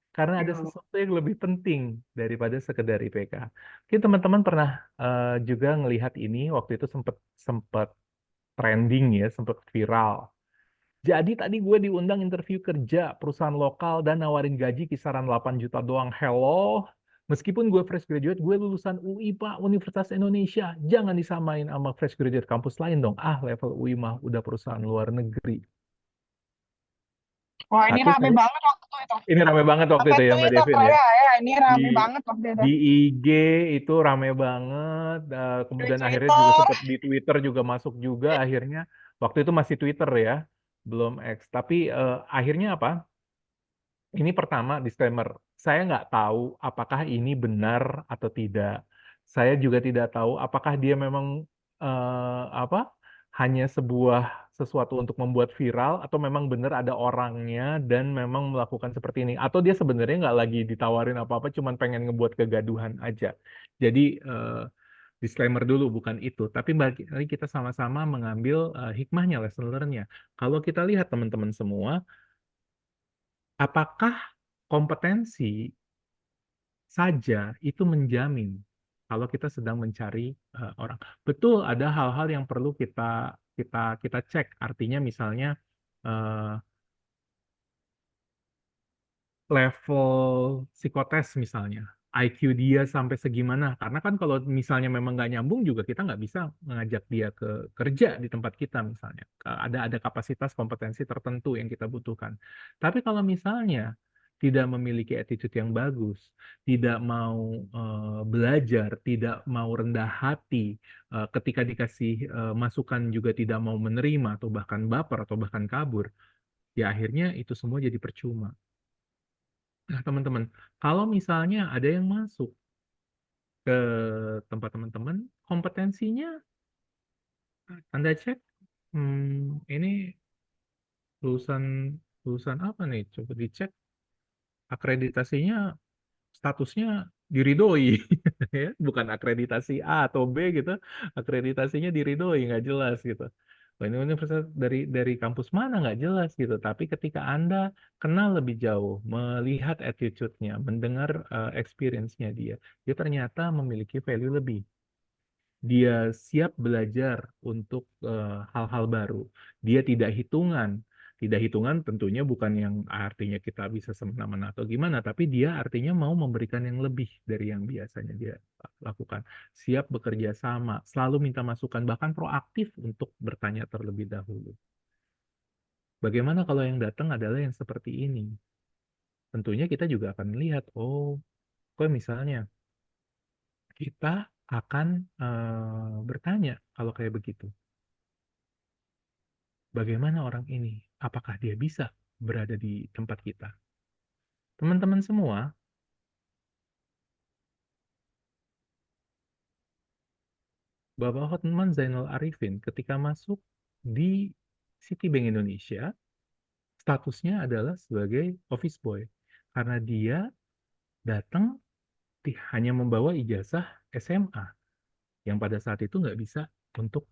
Karena ada sesuatu yang lebih penting daripada sekedar IPK. Mungkin teman-teman pernah juga ngelihat ini, waktu itu sempat sempat trending ya, sempat viral. Jadi tadi gue diundang interview kerja perusahaan lokal dan nawarin gaji kisaran 8 juta doang. Hello, meskipun gue fresh graduate, gue lulusan UI Pak, Universitas Indonesia. Jangan disamain sama fresh graduate kampus lain dong. Ah, level UI mah udah perusahaan luar negeri. Wah, ini Tapi rame saya, banget waktu itu. ini rame banget waktu Sampai itu ya Mbak Twitter Devin ya. ya, ini Di rame banget waktu itu. di IG itu rame banget, Di kemudian akhirnya juga Twitter. sempat di Twitter juga masuk juga akhirnya. Waktu itu masih Twitter ya, belum X. Tapi akhirnya apa? Ini pertama disclaimer, saya nggak tahu apakah ini benar atau tidak. Saya juga tidak tahu apakah dia memang apa hanya sebuah sesuatu untuk membuat viral atau memang benar ada orangnya dan memang melakukan seperti ini. Atau dia sebenarnya nggak lagi ditawarin apa-apa, cuman pengen ngebuat kegaduhan aja. Jadi disclaimer dulu bukan itu. Tapi mari kita sama-sama mengambil hikmahnya, lesson learn-nya. Kalau kita lihat teman-teman semua, apakah kompetensi saja itu menjamin kalau kita sedang mencari orang. Betul, ada hal-hal yang perlu kita kita kita cek. Artinya misalnya eh, level psikotes misalnya, IQ dia sampai segimana. Karena kan kalau misalnya memang nggak nyambung juga kita nggak bisa mengajak dia ke kerja di tempat kita misalnya. Ada kapasitas kompetensi tertentu yang kita butuhkan. Tapi kalau misalnya tidak memiliki attitude yang bagus, tidak mau belajar, tidak mau rendah hati, ketika dikasih masukan juga tidak mau menerima atau bahkan baper atau bahkan kabur, ya akhirnya itu semua jadi percuma. Nah, teman-teman, kalau misalnya ada yang masuk ke tempat teman-teman, kompetensinya Anda cek, ini lulusan lulusan apa nih? Coba dicek akreditasinya, statusnya diridoi, ya, bukan akreditasi A atau B gitu, akreditasinya diridoi, nggak jelas gitu. Wah, ini universitas dari kampus mana nggak jelas gitu. Tapi ketika Anda kenal lebih jauh, melihat attitude-nya, mendengar experience-nya dia, dia ternyata memiliki value lebih. Dia siap belajar untuk hal-hal baru. Dia tidak hitungan. Tidak hitungan tentunya bukan yang artinya kita bisa semena-mena atau gimana, tapi dia artinya mau memberikan yang lebih dari yang biasanya dia lakukan. Siap bekerja sama, selalu minta masukan, bahkan proaktif untuk bertanya terlebih dahulu. Bagaimana kalau yang datang adalah yang seperti ini? Tentunya kita juga akan melihat, oh, kok misalnya kita akan bertanya kalau kayak begitu. Bagaimana orang ini? Apakah dia bisa berada di tempat kita? Teman-teman semua, Bapak Hotman Zainal Arifin ketika masuk di Citibank Indonesia, statusnya adalah sebagai office boy. Karena dia datang hanya membawa ijazah SMA, yang pada saat itu nggak bisa untuk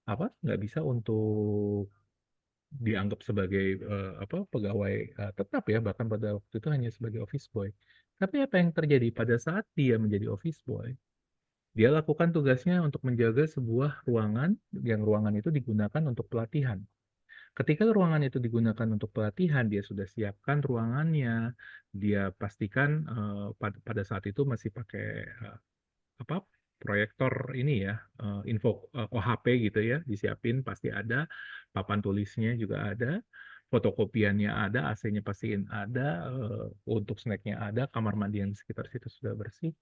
nggak bisa untuk dianggap sebagai pegawai tetap ya, bahkan pada waktu itu hanya sebagai office boy. Tapi apa yang terjadi pada saat dia menjadi office boy? Dia lakukan tugasnya untuk menjaga sebuah ruangan, yang ruangan itu digunakan untuk pelatihan. Ketika ruangan itu digunakan untuk pelatihan, dia sudah siapkan ruangannya, dia pastikan pada saat itu masih pakai apa proyektor ini ya, info OHP gitu ya, disiapin pasti ada, papan tulisnya juga ada, fotokopiannya ada, AC-nya pastiin ada, untuk snacknya ada, kamar mandi yang di sekitar situ sudah bersih.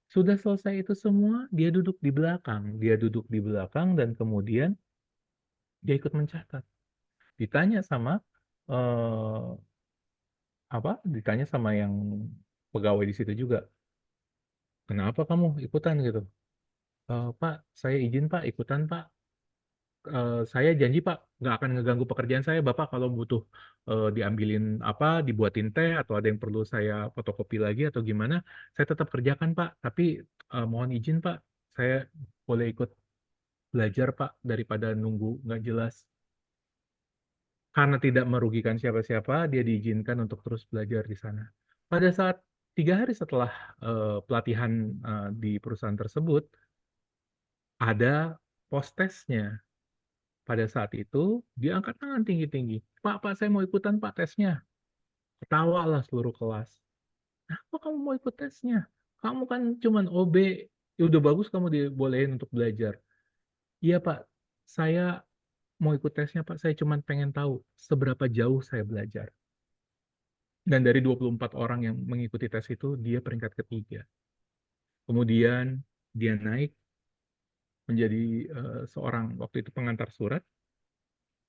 Sudah selesai itu semua, dia duduk di belakang. Dia duduk di belakang dan kemudian dia ikut mencatat. Ditanya sama eh, Ditanya sama yang pegawai di situ juga. Kenapa kamu ikutan gitu? Pak, saya izin Pak, ikutan Pak. Saya janji Pak, nggak akan ngeganggu pekerjaan saya. Bapak kalau butuh diambilin apa, dibuatin teh atau ada yang perlu saya fotokopi lagi atau gimana, saya tetap kerjakan Pak. Tapi mohon izin Pak, saya boleh ikut belajar Pak daripada nunggu nggak jelas. Karena tidak merugikan siapa-siapa, dia diizinkan untuk terus belajar di sana. Pada saat 3 hari setelah pelatihan di perusahaan tersebut, ada post testnya. Pada saat itu, dia angkat tangan tinggi-tinggi. Pak, saya mau ikutan Pak tesnya. Ketawalah seluruh kelas. Kenapa kamu mau ikut tesnya? Kamu kan cuman OB. Ya udah bagus kamu dibolehin untuk belajar. Iya Pak, saya mau ikut tesnya Pak. Saya cuma pengen tahu seberapa jauh saya belajar. Dan dari 24 orang yang mengikuti tes itu, dia peringkat ketiga. Kemudian dia naik menjadi seorang waktu itu pengantar surat.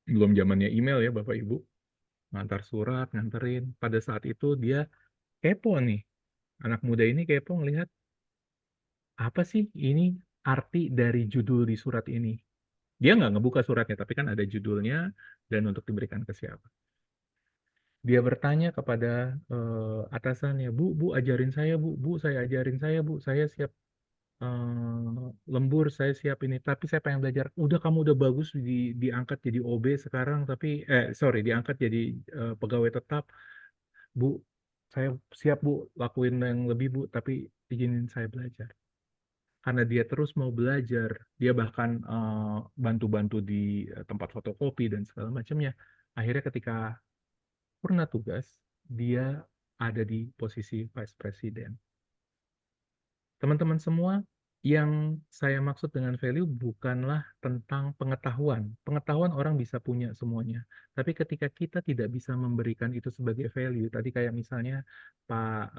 Belum zamannya email ya Bapak Ibu. Ngantar surat, nganterin. Pada saat itu dia kepo nih. Anak muda ini kepo ngelihat apa sih ini arti dari judul di surat ini. Dia nggak ngebuka suratnya, tapi kan ada judulnya dan untuk diberikan ke siapa. Dia bertanya kepada atasannya, Bu, ajarin saya, Bu, saya ajarin saya, Bu, saya siap lembur, saya siap ini, tapi saya pengen belajar. Udah kamu udah bagus diangkat jadi OB sekarang, tapi sorry, diangkat jadi pegawai tetap, Bu, saya siap Bu lakuin yang lebih Bu, tapi izinin saya belajar. Karena dia terus mau belajar, dia bahkan bantu-bantu di tempat fotokopi dan segala macamnya. Akhirnya ketika purna tugas, dia ada di posisi vice president. Teman-teman semua, yang saya maksud dengan value bukanlah tentang pengetahuan. Pengetahuan orang bisa punya semuanya. Tapi ketika kita tidak bisa memberikan itu sebagai value, tadi kayak misalnya Pak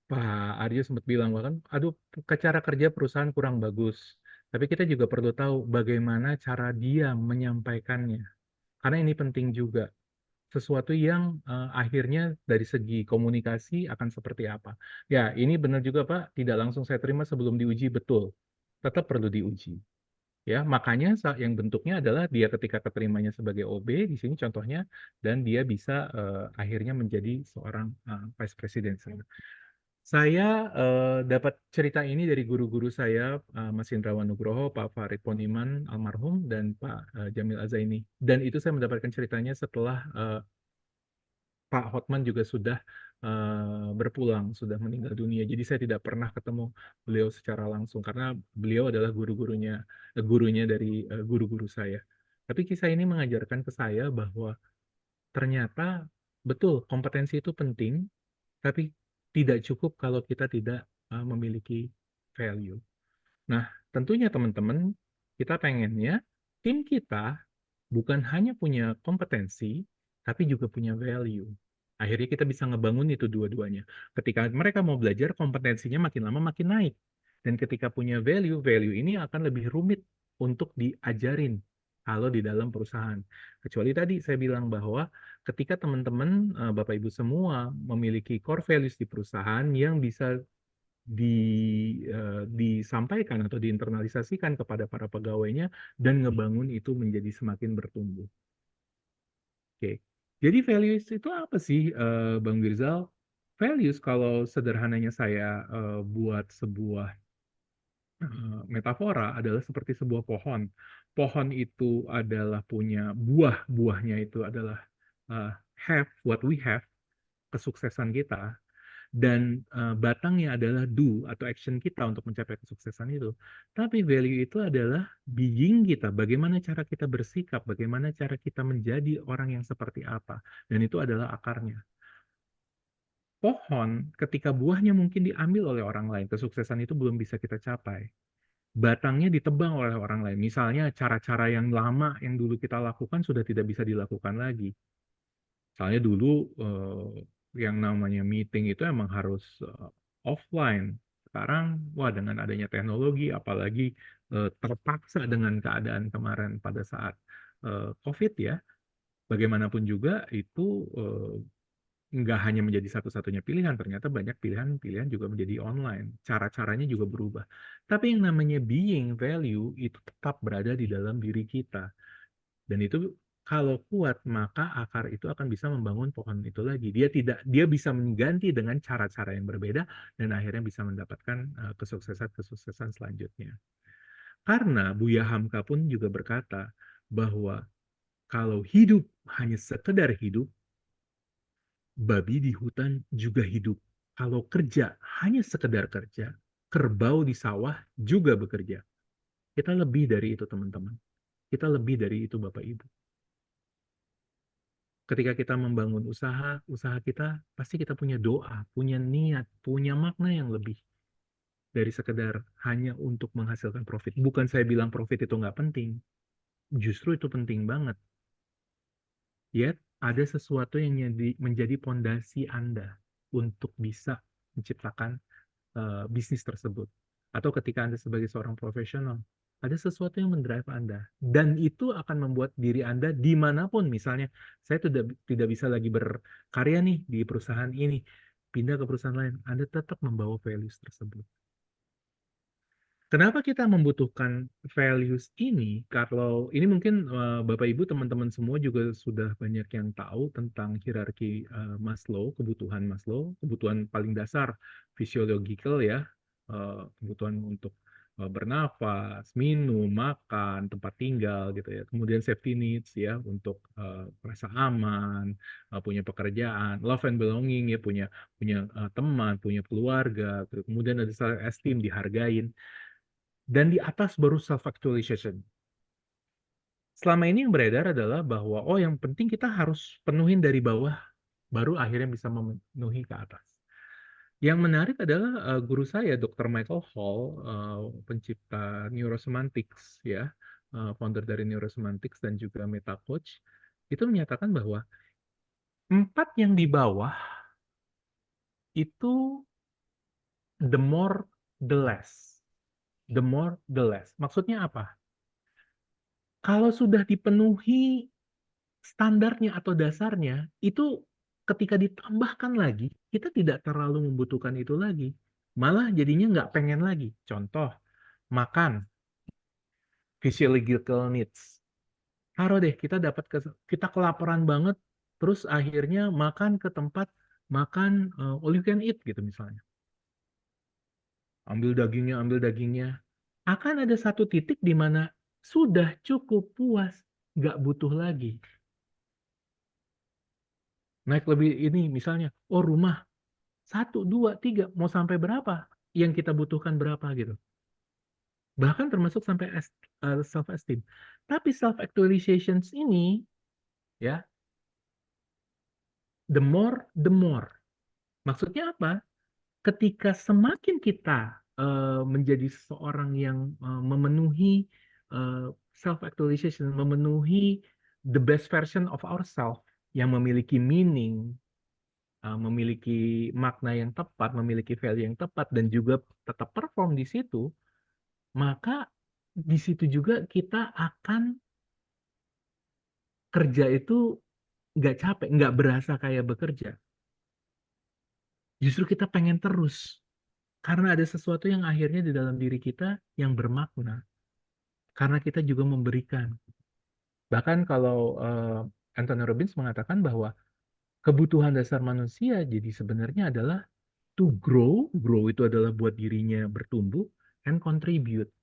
Pak Aryo sempat bilang bahkan, aduh, cara kerja perusahaan kurang bagus. Tapi kita juga perlu tahu bagaimana cara dia menyampaikannya. Karena ini penting juga. Sesuatu yang akhirnya dari segi komunikasi akan seperti apa. Ya, ini benar juga Pak, tidak langsung saya terima sebelum diuji, betul. Tetap perlu diuji. Ya, makanya yang bentuknya adalah dia ketika keterimanya sebagai OB di sini contohnya, dan dia bisa akhirnya menjadi seorang vice president. Saya dapat cerita ini dari guru-guru saya, Mas Indrawan Nugroho, Pak Farid Poniman almarhum, dan Pak Jamil Azaini. Dan itu saya mendapatkan ceritanya setelah Pak Hotman juga sudah berpulang, sudah meninggal dunia. Jadi saya tidak pernah ketemu beliau secara langsung karena beliau adalah gurunya dari guru-guru saya. Tapi kisah ini mengajarkan ke saya bahwa ternyata betul kompetensi itu penting, tapi tidak cukup kalau kita tidak memiliki value. Nah, tentunya teman-teman, kita pengennya tim kita bukan hanya punya kompetensi, tapi juga punya value. Akhirnya kita bisa ngebangun itu dua-duanya. Ketika mereka mau belajar, kompetensinya makin lama makin naik. Dan ketika punya value, value ini akan lebih rumit untuk diajarin kalau di dalam perusahaan. Kecuali tadi saya bilang bahwa ketika teman-teman, Bapak Ibu semua memiliki core values di perusahaan yang bisa disampaikan atau diinternalisasikan kepada para pegawainya dan ngebangun itu menjadi semakin bertumbuh. Oke. Jadi values itu apa sih, Bang Wirzal? Values kalau sederhananya saya buat sebuah metafora adalah seperti sebuah pohon. Pohon itu adalah punya buah, buahnya itu adalah have what we have, kesuksesan kita, dan batangnya adalah do atau action kita untuk mencapai kesuksesan itu. Tapi value itu adalah being kita, bagaimana cara kita bersikap, bagaimana cara kita menjadi orang yang seperti apa, dan itu adalah akarnya. Pohon, ketika buahnya mungkin diambil oleh orang lain, kesuksesan itu belum bisa kita capai. Batangnya ditebang oleh orang lain. Misalnya cara-cara yang lama yang dulu kita lakukan sudah tidak bisa dilakukan lagi. Misalnya dulu yang namanya meeting itu emang harus offline. Sekarang, wah dengan adanya teknologi, apalagi terpaksa dengan keadaan kemarin pada saat COVID ya, bagaimanapun juga itu nggak hanya menjadi satu-satunya pilihan, ternyata banyak pilihan-pilihan juga menjadi online. Cara-caranya juga berubah. Tapi yang namanya being, value, itu tetap berada di dalam diri kita. Dan itu kalau kuat, maka akar itu akan bisa membangun pohon itu lagi. Dia bisa mengganti dengan cara-cara yang berbeda dan akhirnya bisa mendapatkan kesuksesan-kesuksesan selanjutnya. Karena Buya Hamka pun juga berkata bahwa kalau hidup hanya sekedar hidup, babi di hutan juga hidup. Kalau kerja hanya sekedar kerja, kerbau di sawah juga bekerja. Kita lebih dari itu, teman-teman. Kita lebih dari itu, Bapak Ibu. Ketika kita membangun usaha, usaha kita pasti kita punya doa, punya niat, punya makna yang lebih dari sekedar hanya untuk menghasilkan profit. Bukan saya bilang profit itu nggak penting, justru itu penting banget. Yet ada sesuatu yang menjadi pondasi Anda untuk bisa menciptakan bisnis tersebut. Atau ketika Anda sebagai seorang profesional, ada sesuatu yang mendrive Anda. Dan itu akan membuat diri Anda dimanapun, misalnya, saya tidak bisa lagi berkarya nih di perusahaan ini, pindah ke perusahaan lain, Anda tetap membawa values tersebut. Kenapa kita membutuhkan values ini? Kalau ini mungkin Bapak Ibu teman-teman semua juga sudah banyak yang tahu tentang hierarki Maslow, kebutuhan paling dasar physiological ya, kebutuhan untuk bernafas, minum, makan, tempat tinggal gitu ya. Kemudian safety needs ya untuk rasa aman, punya pekerjaan, love and belonging ya punya teman, punya keluarga, kemudian ada self esteem, dihargain. Dan di atas baru self-actualization. Selama ini yang beredar adalah bahwa, oh yang penting kita harus penuhin dari bawah, baru akhirnya bisa memenuhi ke atas. Yang menarik adalah guru saya, Dr. Michael Hall, pencipta Neurosemantics, ya, founder dari Neurosemantics dan juga Meta Coach, itu menyatakan bahwa 4 yang di bawah itu the more the less. The more the less. Maksudnya apa? Kalau sudah dipenuhi standarnya atau dasarnya, itu ketika ditambahkan lagi, kita tidak terlalu membutuhkan itu lagi. Malah jadinya nggak pengen lagi. Contoh, makan, physiological needs. Taruh deh, kita kelaparan banget, terus akhirnya makan ke tempat makan all you can eat gitu misalnya. Ambil dagingnya. Akan ada satu titik di mana sudah cukup puas, nggak butuh lagi. Naik lebih ini misalnya, oh rumah 1, 2, 3, mau sampai berapa yang kita butuhkan berapa gitu. Bahkan termasuk sampai self-esteem. Tapi self-actualization ini, ya, the more. Maksudnya apa? Ketika semakin kita menjadi seorang yang memenuhi self-actualization, memenuhi the best version of ourselves, yang memiliki meaning, memiliki makna yang tepat, memiliki value yang tepat, dan juga tetap perform di situ, maka di situ juga kita akan kerja itu nggak capek, nggak berasa kayak bekerja. Justru kita pengen terus, karena ada sesuatu yang akhirnya di dalam diri kita yang bermakna, karena kita juga memberikan. Bahkan kalau Anthony Robbins mengatakan bahwa kebutuhan dasar manusia jadi sebenarnya adalah to grow itu adalah buat dirinya bertumbuh, and contribute,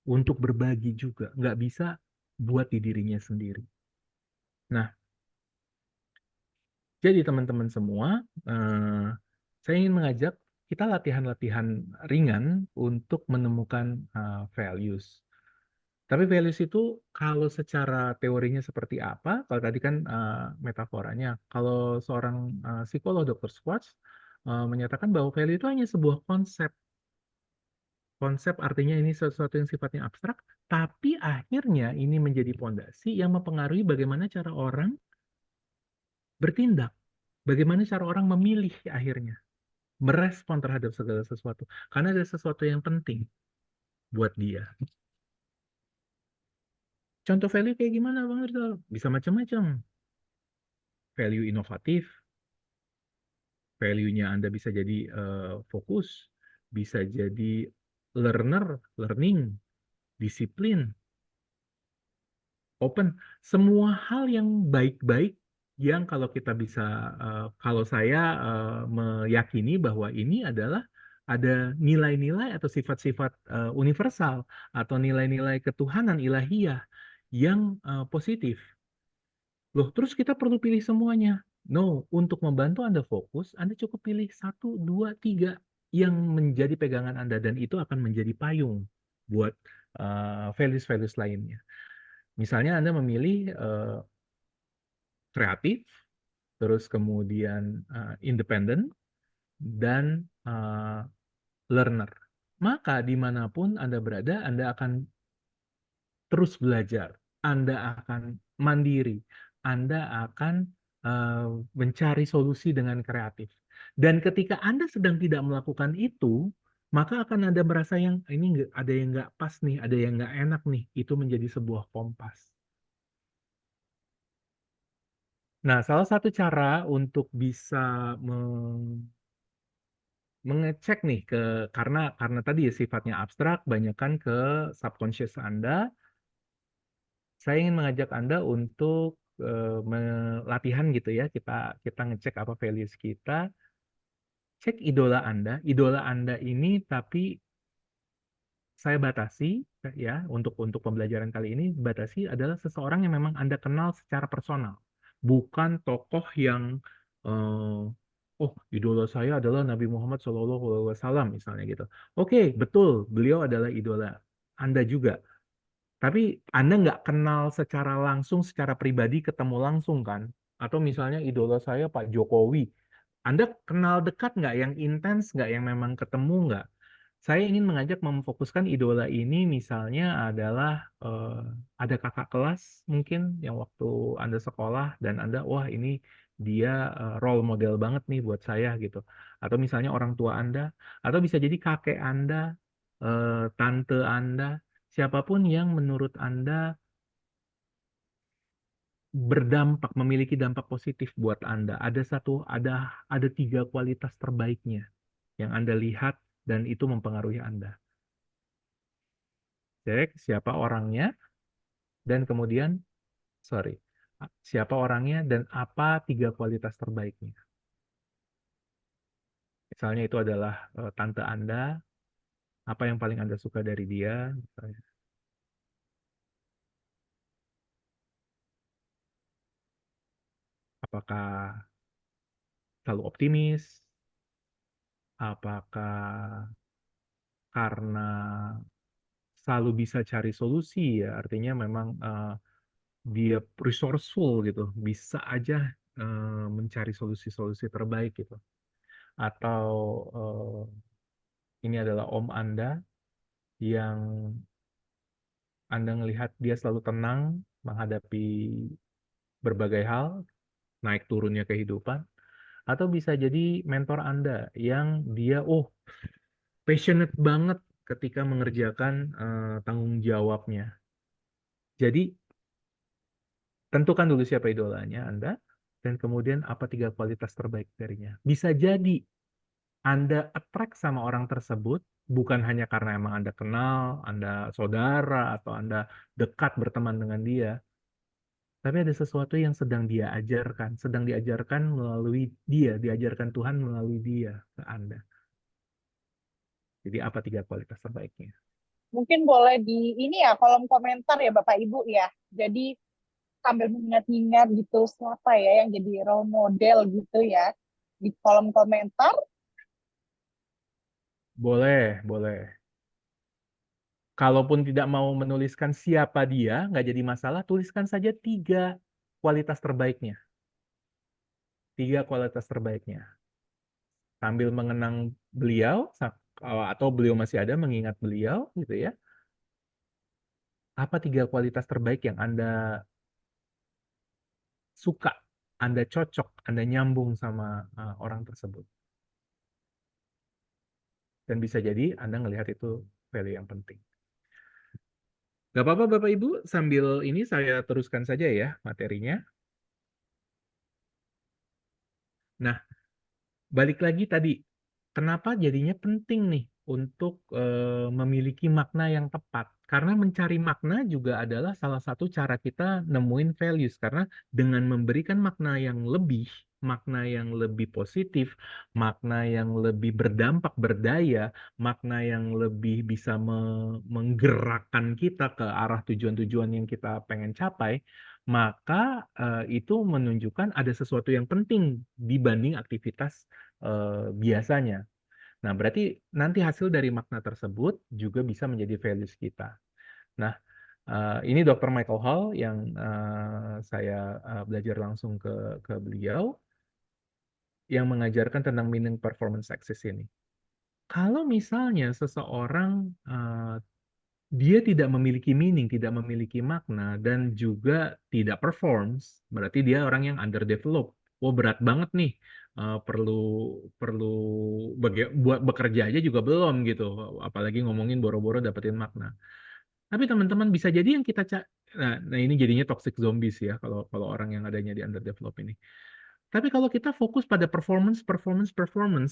untuk berbagi juga, nggak bisa buat di dirinya sendiri. Nah, jadi teman-teman semua, saya ingin mengajak kita latihan-latihan ringan untuk menemukan values. Tapi values itu kalau secara teorinya seperti apa? Kalau tadi kan metaforanya, kalau seorang psikolog Dr. Schwartz menyatakan bahwa value itu hanya sebuah konsep. Konsep artinya ini sesuatu yang sifatnya abstrak, tapi akhirnya ini menjadi pondasi yang mempengaruhi bagaimana cara orang bertindak, bagaimana cara orang memilih akhirnya, merespon terhadap segala sesuatu. Karena ada sesuatu yang penting buat dia. Contoh value kayak gimana, Bang Rizal? Bisa macam-macam. Value inovatif, value-nya Anda bisa jadi fokus, bisa jadi learning, disiplin, open, semua hal yang baik-baik yang kalau kita bisa, kalau saya meyakini bahwa ini adalah ada nilai-nilai atau sifat-sifat universal atau nilai-nilai ketuhanan ilahiyah yang positif. Loh, terus kita perlu pilih semuanya? No, untuk membantu Anda fokus, Anda cukup pilih 1, 2, 3 yang menjadi pegangan Anda, dan itu akan menjadi payung buat values-values lainnya. Misalnya Anda memilih kreatif, terus kemudian independen, dan learner. Maka dimanapun Anda berada, Anda akan terus belajar, Anda akan mandiri, Anda akan mencari solusi dengan kreatif. Dan ketika Anda sedang tidak melakukan itu, maka akan ada merasa yang ini ada yang nggak pas nih, ada yang nggak enak nih. Itu menjadi sebuah kompas. Nah, salah satu cara untuk bisa mengecek nih karena tadi ya sifatnya abstrak, banyakkan ke subconscious Anda. Saya ingin mengajak Anda untuk latihan gitu ya. Kita ngecek apa values kita, cek idola Anda. Idola Anda ini tapi saya batasi ya untuk pembelajaran kali ini batasi adalah seseorang yang memang Anda kenal secara personal, bukan tokoh yang oh idola saya adalah Nabi Muhammad SAW misalnya gitu. Oke, betul, beliau adalah idola Anda juga. Tapi Anda nggak kenal secara langsung, secara pribadi ketemu langsung kan? Atau misalnya idola saya Pak Jokowi. Anda kenal dekat nggak, yang intens nggak, yang memang ketemu nggak? Saya ingin mengajak memfokuskan idola ini misalnya adalah ada kakak kelas mungkin yang waktu Anda sekolah dan Anda, wah ini dia role model banget nih buat saya gitu. Atau misalnya orang tua Anda, atau bisa jadi kakek Anda, tante Anda, siapapun yang menurut Anda berdampak, memiliki dampak positif buat Anda. Ada 3 kualitas terbaiknya yang Anda lihat dan itu mempengaruhi Anda. Cek siapa orangnya dan kemudian, siapa orangnya dan apa 3 kualitas terbaiknya. Misalnya itu adalah tante Anda, apa yang paling Anda suka dari dia, misalnya. Apakah selalu optimis? Apakah karena selalu bisa cari solusi ya, artinya memang dia resourceful gitu, bisa aja mencari solusi-solusi terbaik gitu. Atau ini adalah om Anda yang Anda melihat dia selalu tenang menghadapi berbagai hal, naik turunnya kehidupan. atau bisa jadi mentor Anda yang dia passionate banget ketika mengerjakan tanggung jawabnya. Jadi tentukan dulu siapa idolanya Anda, dan kemudian apa 3 kualitas terbaik darinya. Bisa jadi Anda attract sama orang tersebut bukan hanya karena emang Anda kenal, Anda saudara, atau Anda dekat berteman dengan dia, tapi ada sesuatu yang sedang diajarkan melalui dia, diajarkan Tuhan melalui dia ke Anda. Jadi apa 3 kualitas terbaiknya? Mungkin boleh di ini ya kolom komentar ya Bapak Ibu ya. Jadi sambil mengingat-ingat gitu siapa ya yang jadi role model gitu ya di kolom komentar. Boleh, boleh. Kalaupun tidak mau menuliskan siapa dia, nggak jadi masalah, tuliskan saja 3 kualitas terbaiknya. 3 kualitas terbaiknya. Sambil mengenang beliau, atau beliau masih ada, mengingat beliau, gitu ya. Apa 3 kualitas terbaik yang Anda suka, Anda cocok, Anda nyambung sama orang tersebut. Dan bisa jadi Anda ngelihat itu value yang penting. Gak apa-apa Bapak Ibu, sambil ini saya teruskan saja ya materinya. Nah, balik lagi tadi, kenapa jadinya penting nih untuk memiliki makna yang tepat? Karena mencari makna juga adalah salah satu cara kita nemuin values. Karena dengan memberikan makna yang lebih positif, makna yang lebih berdampak, berdaya, makna yang lebih bisa menggerakkan kita ke arah tujuan-tujuan yang kita pengen capai, maka itu menunjukkan ada sesuatu yang penting dibanding aktivitas biasanya. Nah, berarti nanti hasil dari makna tersebut juga bisa menjadi values kita. Nah, ini Dr. Michael Hall yang saya belajar langsung ke beliau yang mengajarkan tentang meaning performance axis ini. Kalau misalnya seseorang dia tidak memiliki meaning, tidak memiliki makna, dan juga tidak performs, berarti dia orang yang underdeveloped. Oh, berat banget nih. Perlu perlu buat bekerja aja juga belum gitu. Apalagi ngomongin boro-boro dapetin makna. Tapi teman-teman bisa jadi yang nah ini jadinya toxic zombies ya kalau kalau orang yang adanya di underdeveloped ini. Tapi kalau kita fokus pada performance,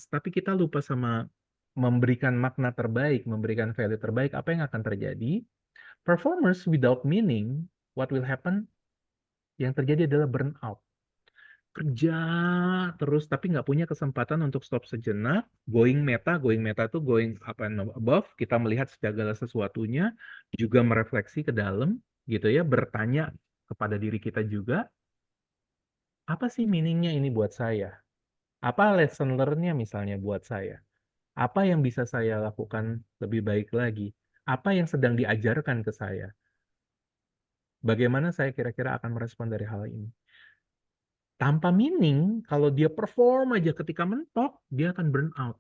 tapi kita lupa sama memberikan makna terbaik, memberikan value terbaik, apa yang akan terjadi? Performance without meaning, what will happen? Yang terjadi adalah burnout. Kerja terus, tapi nggak punya kesempatan untuk stop sejenak, going meta tuh going up and above, kita melihat segala sesuatunya, juga merefleksi ke dalam, gitu ya, bertanya kepada diri kita juga, apa sih meaningnya ini buat saya? Apa lesson learn-nya misalnya buat saya? Apa yang bisa saya lakukan lebih baik lagi? Apa yang sedang diajarkan ke saya? Bagaimana saya kira-kira akan merespon dari hal ini? Tanpa meaning, kalau dia perform aja ketika mentok, dia akan burn out.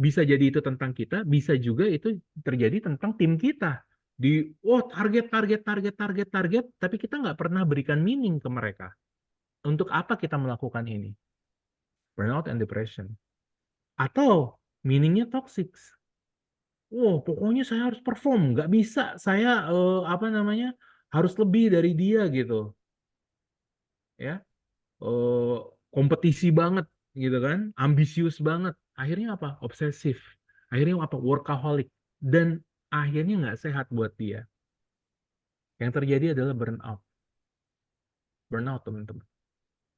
Bisa jadi itu tentang kita, bisa juga itu terjadi tentang tim kita. Target, tapi kita nggak pernah berikan meaning ke mereka. Untuk apa kita melakukan ini? Burnout and depression. Atau meaningnya toxic. Pokoknya saya harus perform, nggak bisa saya harus lebih dari dia gitu, ya, eh, kompetisi banget gitu kan, ambisius banget. Akhirnya apa? Obsesif. Akhirnya apa? Workaholic. Dan akhirnya nggak sehat buat dia. Yang terjadi adalah burnout. Burnout teman-teman.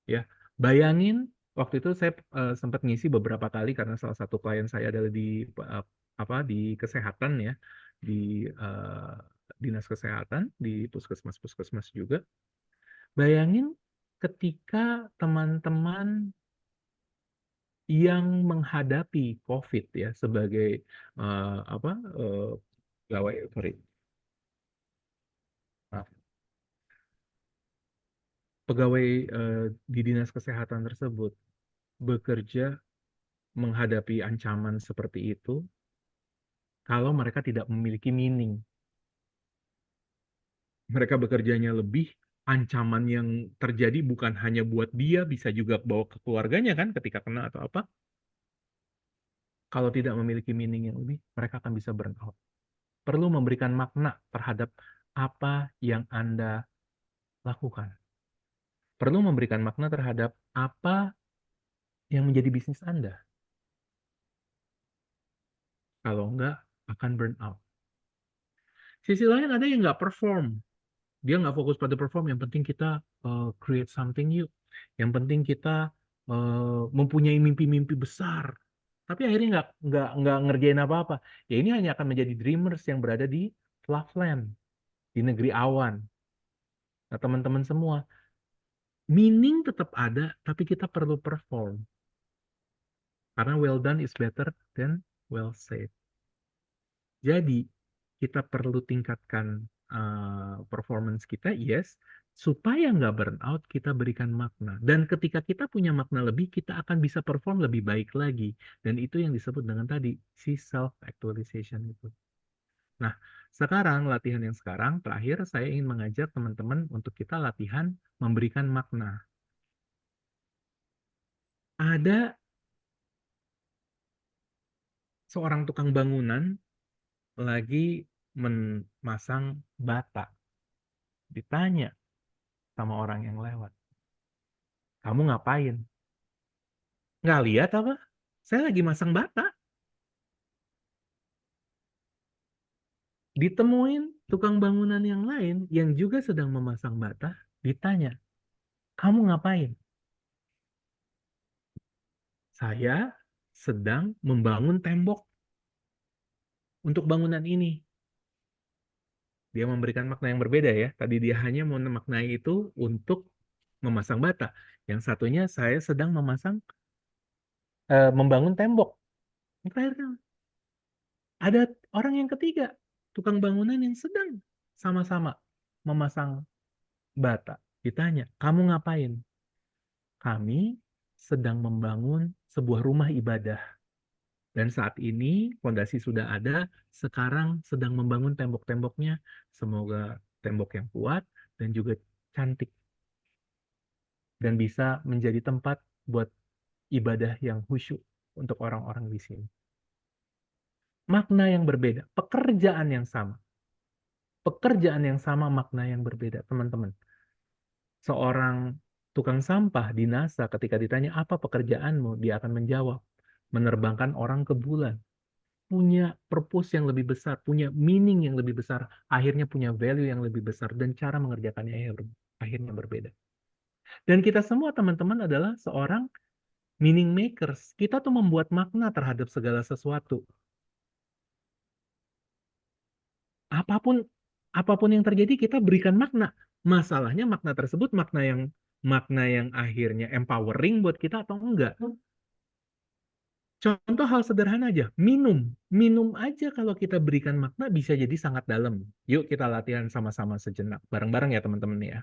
Ya, bayangin waktu itu saya sempat ngisi beberapa kali karena salah satu klien saya adalah di kesehatan ya, di eh, dinas kesehatan, di puskesmas juga. Bayangin ketika teman-teman yang menghadapi COVID ya sebagai eh, apa eh, pegawai, sorry, maaf, pegawai di dinas kesehatan tersebut bekerja menghadapi ancaman seperti itu kalau mereka tidak memiliki meaning. Mereka bekerjanya lebih ancaman yang terjadi bukan hanya buat dia, bisa juga bawa ke keluarganya kan ketika kena atau apa. Kalau tidak memiliki meaning yang lebih, mereka akan bisa burn out. Perlu memberikan makna terhadap apa yang Anda lakukan. Perlu memberikan makna terhadap apa yang menjadi bisnis Anda. Kalau enggak, akan burn out. Sisi lain ada yang nggak perform. Dia nggak fokus pada perform, yang penting kita create something new. Yang penting kita mempunyai mimpi-mimpi besar. Tapi akhirnya nggak ngerjain apa-apa. Ya ini hanya akan menjadi dreamers yang berada di Fluffland, di negeri awan. Nah teman-teman semua, meaning tetap ada, tapi kita perlu perform. Karena well done is better than well said. Jadi, kita perlu tingkatkan performance kita, yes, supaya nggak burn out, kita berikan makna. Dan ketika kita punya makna lebih, kita akan bisa perform lebih baik lagi. Dan itu yang disebut dengan tadi, si self-actualization itu. Nah, sekarang, latihan yang sekarang, terakhir saya ingin mengajak teman-teman untuk kita latihan memberikan makna. Ada seorang tukang bangunan lagi memasang bata. Ditanya sama orang yang lewat, kamu ngapain? Nggak lihat apa? Saya lagi masang bata. Ditemuin tukang bangunan yang lain yang juga sedang memasang bata, ditanya, kamu ngapain? Saya sedang membangun tembok untuk bangunan ini. Dia memberikan makna yang berbeda ya. Tadi dia hanya memaknai itu untuk memasang bata. Yang satunya saya sedang membangun tembok. Terakhir, ada orang yang ketiga, tukang bangunan yang sedang sama-sama memasang bata. Ditanya, kamu ngapain? Kami sedang membangun sebuah rumah ibadah. Dan saat ini fondasi sudah ada, sekarang sedang membangun tembok-temboknya. Semoga tembok yang kuat dan juga cantik. Dan bisa menjadi tempat buat ibadah yang khusyuk untuk orang-orang di sini. Makna yang berbeda, pekerjaan yang sama. Pekerjaan yang sama, makna yang berbeda, teman-teman. Seorang tukang sampah di NASA ketika ditanya apa pekerjaanmu, dia akan menjawab, menerbangkan orang ke bulan. Punya purpose yang lebih besar, punya meaning yang lebih besar, akhirnya punya value yang lebih besar, dan cara mengerjakannya akhirnya berbeda. Dan kita semua teman-teman adalah seorang meaning makers. Kita tuh membuat makna terhadap segala sesuatu. Apapun yang terjadi kita berikan makna. Masalahnya makna tersebut makna yang akhirnya empowering buat kita atau enggak. Contoh hal sederhana aja, minum. Minum aja kalau kita berikan makna bisa jadi sangat dalam. Yuk kita latihan sama-sama sejenak. Bareng-bareng ya teman-teman ya.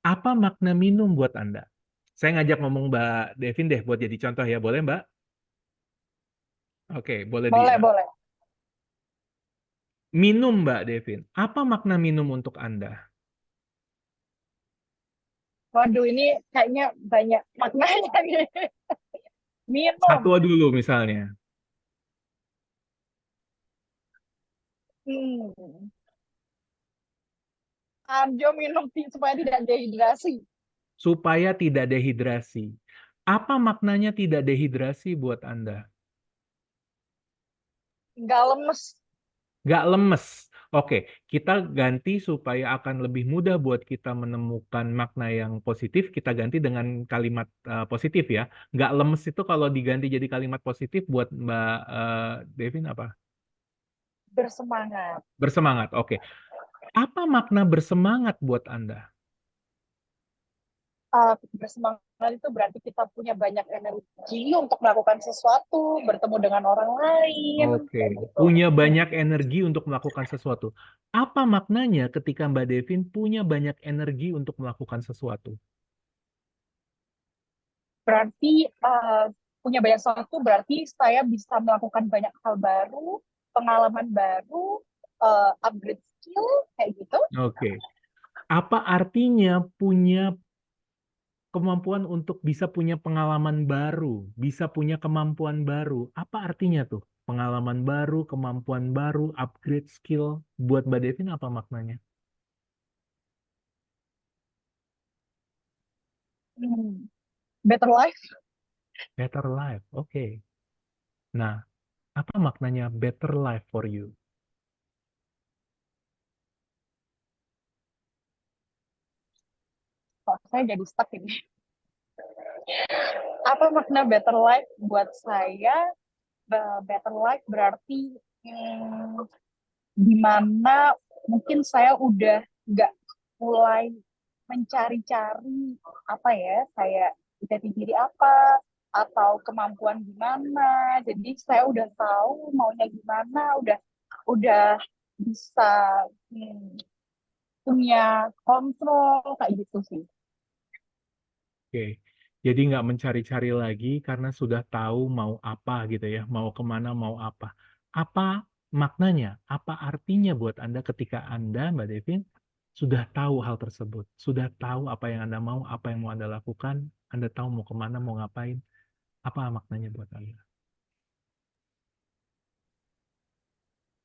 Apa makna minum buat Anda? Saya ngajak ngomong Mbak Devin deh buat jadi contoh ya. Boleh Mbak? Oke, boleh Boleh, boleh. Minum Mbak Devin. Apa makna minum untuk Anda? Waduh, ini kayaknya banyak maknanya nih. Minum. Satwa dulu misalnya. Hmm. Arjo minum supaya tidak dehidrasi. Supaya tidak dehidrasi. Apa maknanya tidak dehidrasi buat Anda? Nggak lemes. Nggak lemes. Oke, kita ganti supaya akan lebih mudah buat kita menemukan makna yang positif, kita ganti dengan kalimat positif ya. Nggak lemes itu kalau diganti jadi kalimat positif buat Mbak Devin apa? Bersemangat. Bersemangat, oke. Apa makna bersemangat buat Anda? Bersemangat itu berarti kita punya banyak energi untuk melakukan sesuatu, bertemu dengan orang lain. Oke, Gitu. punya banyak energi untuk melakukan sesuatu. Apa maknanya ketika Mbak Devin punya banyak energi untuk melakukan sesuatu? Berarti punya banyak sesuatu, berarti saya bisa melakukan banyak hal baru, pengalaman baru, upgrade skill, kayak gitu. Oke. Apa artinya punya kemampuan untuk bisa punya pengalaman baru, bisa punya kemampuan baru? Apa artinya tuh? Pengalaman baru, kemampuan baru, upgrade skill. Buat Mbak Devin apa maknanya? Hmm, better life. Better life, oke. Nah, apa maknanya better life for you? Oh, saya jadi stuck ini. Apa makna better life buat saya? Better life berarti di mana mungkin saya udah nggak mulai mencari-cari apa ya, saya jati diri apa atau kemampuan gimana. Jadi saya udah tahu maunya gimana, udah bisa hmm, punya kontrol kayak gitu sih. Oke, jadi nggak mencari-cari lagi karena sudah tahu mau apa gitu ya, mau kemana, mau apa. Apa maknanya? Apa artinya buat Anda ketika Anda, Mbak Devin, sudah tahu hal tersebut, sudah tahu apa yang Anda mau, apa yang mau Anda lakukan, Anda tahu mau kemana, mau ngapain, apa maknanya buat Anda?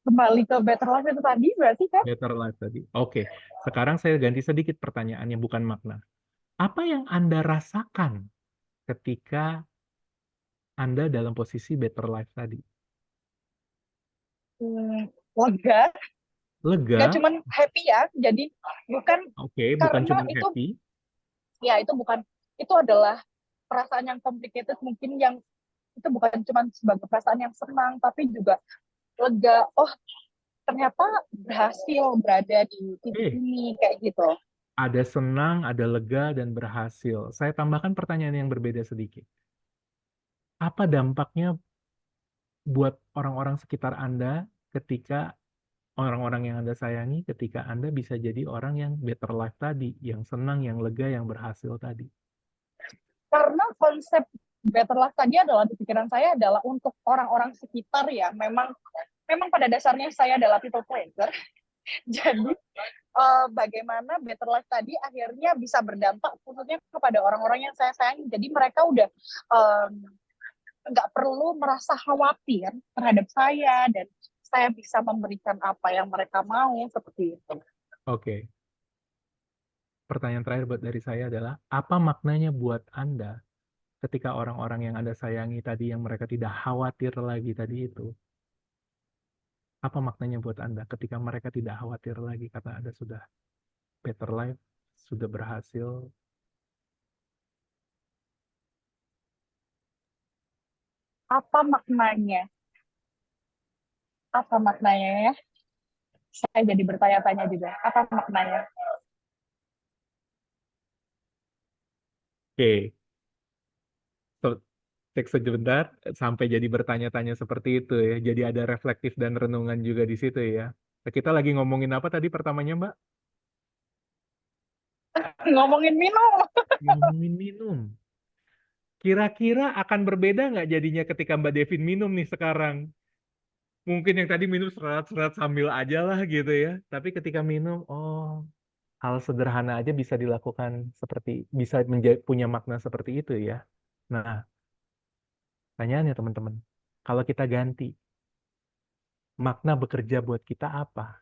Kembali ke better life itu tadi berarti kan. Better life tadi. Oke, sekarang saya ganti sedikit pertanyaannya, bukan makna. Apa yang Anda rasakan ketika Anda dalam posisi better life tadi? Lega, nggak Lega, cuman happy ya, jadi bukan oke, bukan karena cuma itu, happy. ya itu bukan, itu adalah perasaan yang complicated mungkin, yang itu bukan cuma sebagai perasaan yang senang tapi juga lega, oh ternyata berhasil berada di titik Eh, ini kayak gitu. ada senang, ada lega, dan berhasil. Saya tambahkan pertanyaan yang berbeda sedikit. Apa dampaknya buat orang-orang sekitar Anda ketika orang-orang yang Anda sayangi, ketika Anda bisa jadi orang yang better life tadi, yang senang, yang lega, yang berhasil tadi? Karena konsep better life tadi adalah di pikiran saya adalah untuk orang-orang sekitar ya, memang memang pada dasarnya saya adalah people pleaser. Jadi bagaimana better life tadi akhirnya bisa berdampak khususnya kepada orang-orang yang saya sayangi. Jadi mereka udah nggak perlu merasa khawatir terhadap saya, dan saya bisa memberikan apa yang mereka mau seperti itu. Oke, pertanyaan terakhir buat dari saya adalah, apa maknanya buat Anda ketika orang-orang yang Anda sayangi tadi, yang mereka tidak khawatir lagi tadi itu, apa maknanya buat Anda ketika mereka tidak khawatir lagi karena Anda sudah better life, sudah berhasil? Apa maknanya? Apa maknanya ya? Saya jadi bertanya-tanya juga. Apa maknanya? Oke, so, cek sebentar sampai jadi bertanya-tanya seperti itu ya. Jadi ada reflektif dan renungan juga di situ ya. Kita lagi ngomongin apa tadi pertamanya, Mbak? Ngomongin minum. Ngomongin minum. Kira-kira akan berbeda nggak jadinya ketika Mbak Devin minum nih sekarang? Mungkin yang tadi minum serat-serat sambil aja lah gitu ya. Tapi ketika minum, oh, hal sederhana aja bisa dilakukan seperti, bisa punya makna seperti itu ya. Nah, pertanyaannya teman-teman, kalau kita ganti, makna bekerja buat kita apa?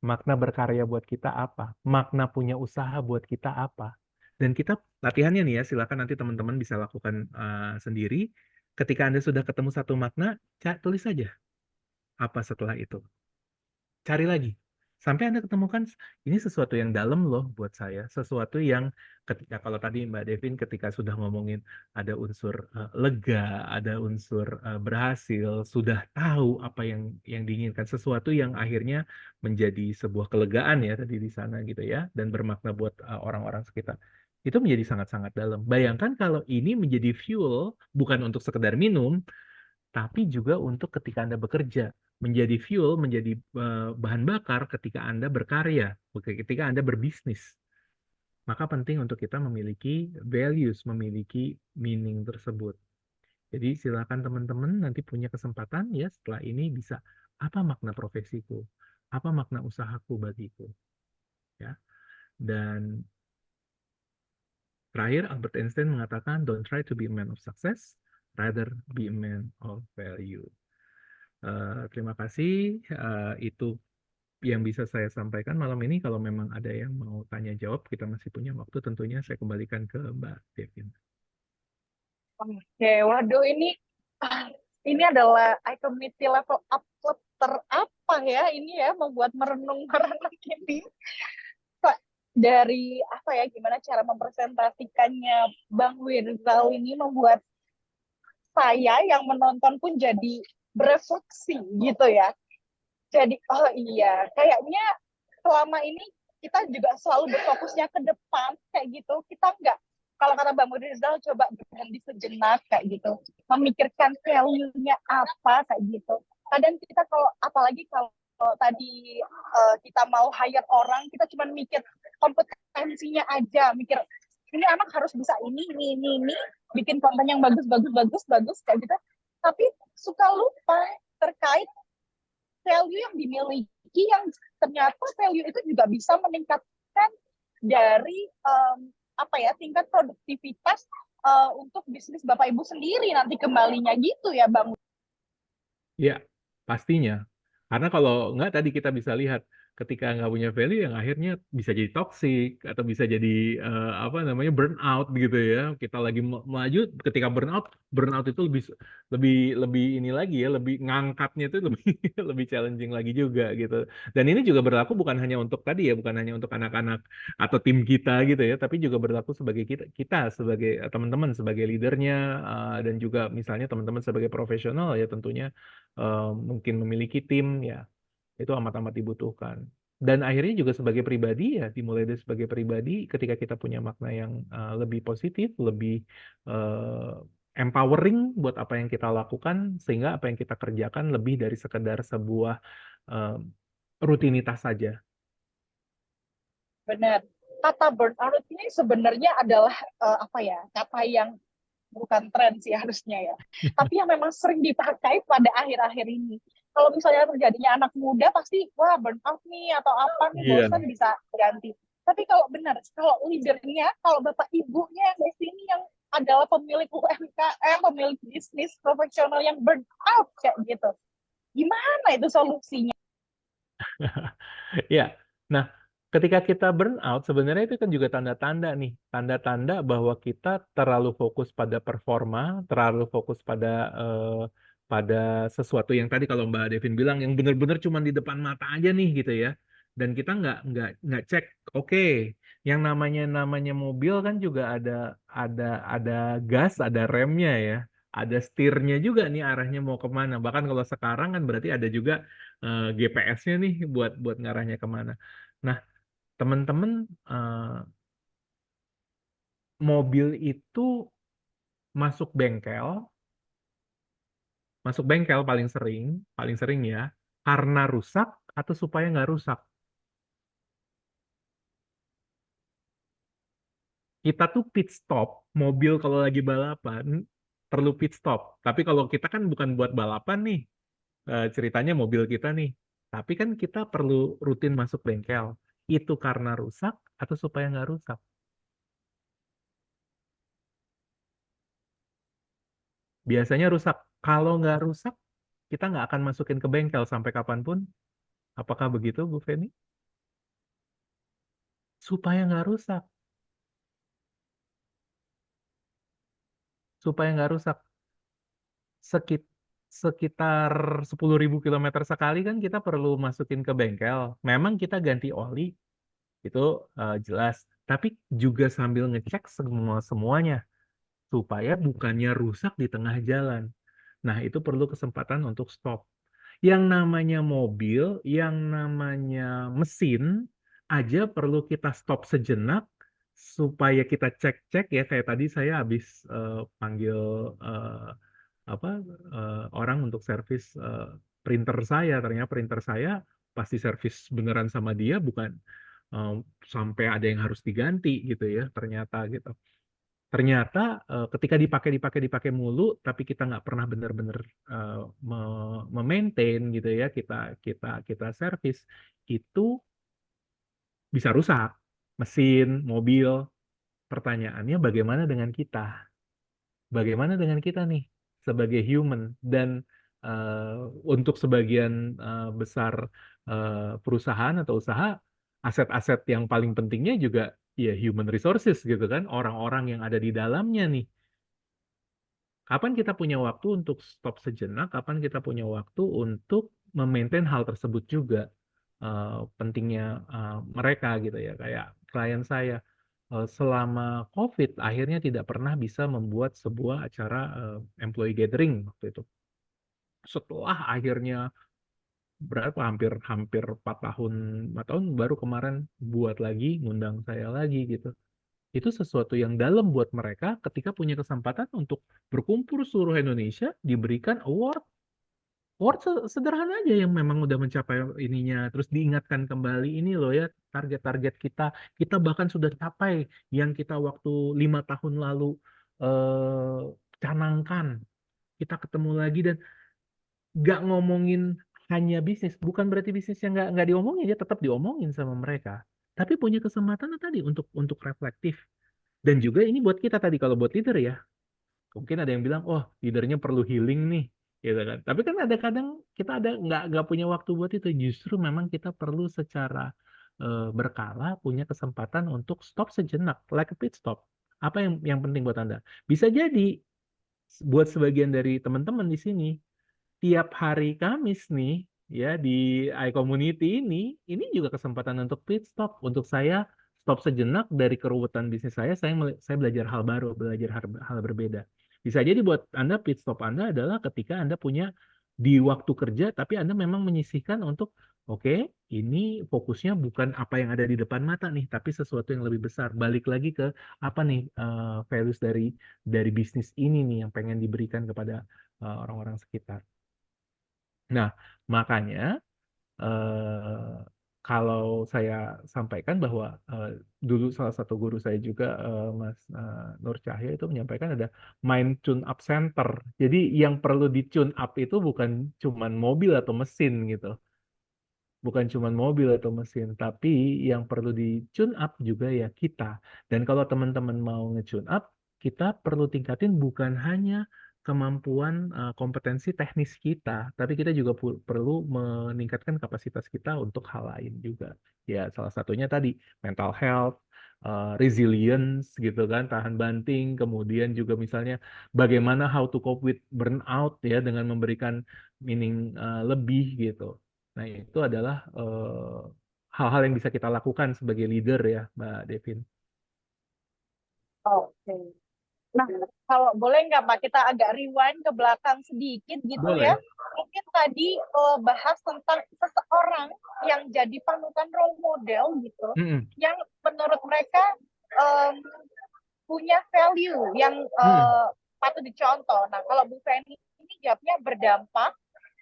Makna berkarya buat kita apa? Makna punya usaha buat kita apa? Dan kita latihannya nih ya, silakan nanti teman-teman bisa lakukan sendiri. Ketika Anda sudah ketemu satu makna, tulis saja apa setelah itu. Cari lagi. Sampai Anda ketemukan ini sesuatu yang dalam loh buat saya. Sesuatu yang ketika kalau tadi Mbak Devin ketika sudah ngomongin ada unsur lega, ada unsur berhasil, sudah tahu apa yang diinginkan, sesuatu yang akhirnya menjadi sebuah kelegaan ya tadi di sana gitu ya, dan bermakna buat orang-orang sekitar. Itu menjadi sangat-sangat dalam. Bayangkan kalau ini menjadi fuel bukan untuk sekedar minum, tapi juga untuk ketika Anda bekerja, menjadi fuel, menjadi bahan bakar ketika Anda berkarya, ketika Anda berbisnis. Maka penting untuk kita memiliki values, memiliki meaning tersebut. Jadi silakan teman-teman nanti punya kesempatan ya setelah ini bisa, apa makna profesiku? Apa makna usahaku bagiku? Ya. Dan terakhir, Albert Einstein mengatakan, don't try to be a man of success, rather be a man of value. Terima kasih. Itu yang bisa saya sampaikan malam ini. Kalau memang ada yang mau tanya jawab, kita masih punya waktu. Tentunya saya kembalikan ke Mbak Devin. Oke, waduh ini adalah community level up terapa ya ini ya membuat merenung-merenung ini. Pak, dari apa ya gimana cara mempresentasikannya Bang Wirzal ini membuat saya yang menonton pun jadi berefleksi gitu ya. Jadi oh iya, kayaknya selama ini kita juga selalu berfokusnya ke depan kayak gitu. Kita nggak, kalau kata Bang Rizal, coba berhenti sejenak kayak gitu, memikirkan value-nya apa kayak gitu. Kadang kita apalagi kalau tadi kita mau hire orang, kita cuma mikir kompetensinya aja, mikir ini anak harus bisa ini, bikin konten yang bagus kayak gitu. Tapi suka lupa terkait value yang dimiliki, yang ternyata value itu juga bisa meningkatkan dari tingkat produktivitas untuk bisnis Bapak Ibu sendiri nanti kembalinya gitu ya Bang. Ya, pastinya. Karena kalau nggak tadi kita bisa lihat ketika nggak punya value yang akhirnya bisa jadi toxic atau bisa jadi burnout gitu ya. Kita lagi maju ketika burnout itu lebih ini lagi ya, lebih ngangkatnya itu lebih lebih challenging lagi juga gitu. Dan ini juga berlaku bukan hanya untuk tadi ya, bukan hanya untuk anak-anak atau tim kita gitu ya, tapi juga berlaku sebagai kita sebagai teman-teman sebagai leadernya, dan juga misalnya teman-teman sebagai profesional ya tentunya mungkin memiliki tim ya itu amat-amat dibutuhkan. Dan akhirnya juga sebagai pribadi ya dimulai dari sebagai pribadi ketika kita punya makna yang lebih positif, lebih empowering buat apa yang kita lakukan sehingga apa yang kita kerjakan lebih dari sekedar sebuah rutinitas saja. Benar. Kata burnout ini sebenarnya adalah kata yang bukan tren sih harusnya ya. Tapi yang memang sering dipakai pada akhir-akhir ini. Kalau misalnya terjadinya anak muda pasti wah burnout nih atau apa nih Iya. bosan bisa ganti. Tapi kalau leadernya, kalau bapak ibunya yang di sini yang adalah pemilik UMKM, pemilik bisnis profesional yang burnout kayak gitu. Gimana itu solusinya? Ya, nah ketika kita burnout sebenarnya itu kan juga tanda-tanda nih, tanda-tanda bahwa kita terlalu fokus pada performa, terlalu fokus pada sesuatu yang tadi kalau Mbak Devin bilang yang benar-benar cuma di depan mata aja nih gitu ya, dan kita nggak cek, oke, yang namanya mobil kan juga ada gas, ada remnya ya. Ada setirnya juga nih arahnya mau kemana. Bahkan kalau sekarang kan berarti ada juga GPS-nya nih buat ngarahnya kemana. Nah, teman-teman, mobil itu masuk bengkel paling sering ya, karena rusak atau supaya nggak rusak. Kita tuh pit stop, mobil kalau lagi balapan perlu pit stop. Tapi kalau kita kan bukan buat balapan nih, ceritanya mobil kita nih. Tapi kan kita perlu rutin masuk bengkel. Itu karena rusak atau supaya nggak rusak? Biasanya rusak. Kalau nggak rusak, kita nggak akan masukin ke bengkel sampai kapanpun. Apakah begitu, Bu Feni? Supaya nggak rusak. Supaya nggak rusak. Sekit, sekitar 10.000 kilometer sekali kan kita perlu masukin ke bengkel. Memang kita ganti oli, itu jelas. Tapi juga sambil ngecek semuanya. Supaya bukannya rusak di tengah jalan. Nah, itu perlu kesempatan untuk stop. Yang namanya mobil, yang namanya mesin, aja perlu kita stop sejenak supaya kita cek-cek ya. Kayak tadi saya habis panggil orang untuk servis printer saya. Ternyata printer saya pasti servis beneran sama dia, bukan eh, sampai ada yang harus diganti gitu ya. Ternyata gitu. Ternyata ketika dipakai mulu, tapi kita nggak pernah benar-benar memaintain gitu ya, kita servis, itu bisa rusak. mesin, mobil. Pertanyaannya bagaimana dengan kita? Bagaimana dengan kita nih sebagai human? Dan untuk sebagian besar perusahaan atau usaha, aset-aset yang paling pentingnya juga ya human resources gitu kan, orang-orang yang ada di dalamnya nih. Kapan kita punya waktu untuk stop sejenak? Kapan kita punya waktu untuk memaintain hal tersebut juga? Pentingnya mereka gitu ya. Kayak klien saya selama COVID akhirnya tidak pernah bisa membuat sebuah acara employee gathering waktu itu. Setelah akhirnya berapa hampir 4 tahun baru kemarin buat lagi, ngundang saya lagi gitu. Itu sesuatu yang dalam buat mereka ketika punya kesempatan untuk berkumpul seluruh Indonesia, diberikan award. Award sederhana aja yang memang udah mencapai ininya, terus diingatkan kembali ini loh ya target-target kita. Kita bahkan sudah capai yang kita waktu 5 tahun lalu eh, canangkan. Kita ketemu lagi dan nggak ngomongin hanya bisnis, bukan berarti bisnis yang nggak diomongin, ya tetap diomongin sama mereka. Tapi punya kesempatan tadi untuk reflektif. Dan juga ini buat kita tadi, kalau buat leader ya, mungkin ada yang bilang, oh leadernya perlu healing nih, gitu kan. Tapi kan ada kadang kita ada nggak punya waktu buat itu. Justru memang kita perlu secara berkala punya kesempatan untuk stop sejenak, like a pit stop. Apa yang penting buat Anda? Bisa jadi buat sebagian dari teman-teman di sini, tiap hari Kamis nih ya di iCommunity ini juga kesempatan untuk pit stop, untuk saya stop sejenak dari keruwetan bisnis saya belajar hal baru, belajar hal berbeda. Bisa jadi buat Anda pit stop Anda adalah ketika Anda punya di waktu kerja tapi Anda memang menyisihkan untuk oke, ini fokusnya bukan apa yang ada di depan mata nih, tapi sesuatu yang lebih besar. Balik lagi ke apa nih values dari bisnis ini nih yang pengen diberikan kepada orang-orang sekitar. Nah, makanya eh, kalau saya sampaikan bahwa dulu salah satu guru saya juga, Mas Nur Cahya itu menyampaikan ada mind tune up center. Jadi yang perlu di tune up itu bukan cuman mobil atau mesin gitu. Bukan cuma mobil atau mesin, tapi yang perlu di tune up juga ya kita. Dan kalau teman-teman mau nge-tune up, kita perlu tingkatin bukan hanya kemampuan kompetensi teknis kita, tapi kita juga perlu meningkatkan kapasitas kita untuk hal lain juga. Ya, salah satunya tadi mental health, resilience gitu kan, tahan banting, kemudian juga misalnya bagaimana how to cope with burnout ya dengan memberikan meaning lebih gitu. Nah, itu adalah hal-hal yang bisa kita lakukan sebagai leader ya, Mbak Devin. Oke. Nah, kalau boleh nggak Pak, kita agak rewind ke belakang sedikit gitu ya. Boleh. Mungkin tadi bahas tentang seseorang yang jadi panutan role model gitu, yang menurut mereka punya value yang patut dicontoh. Nah, kalau Bu Feni ini jawabnya berdampak,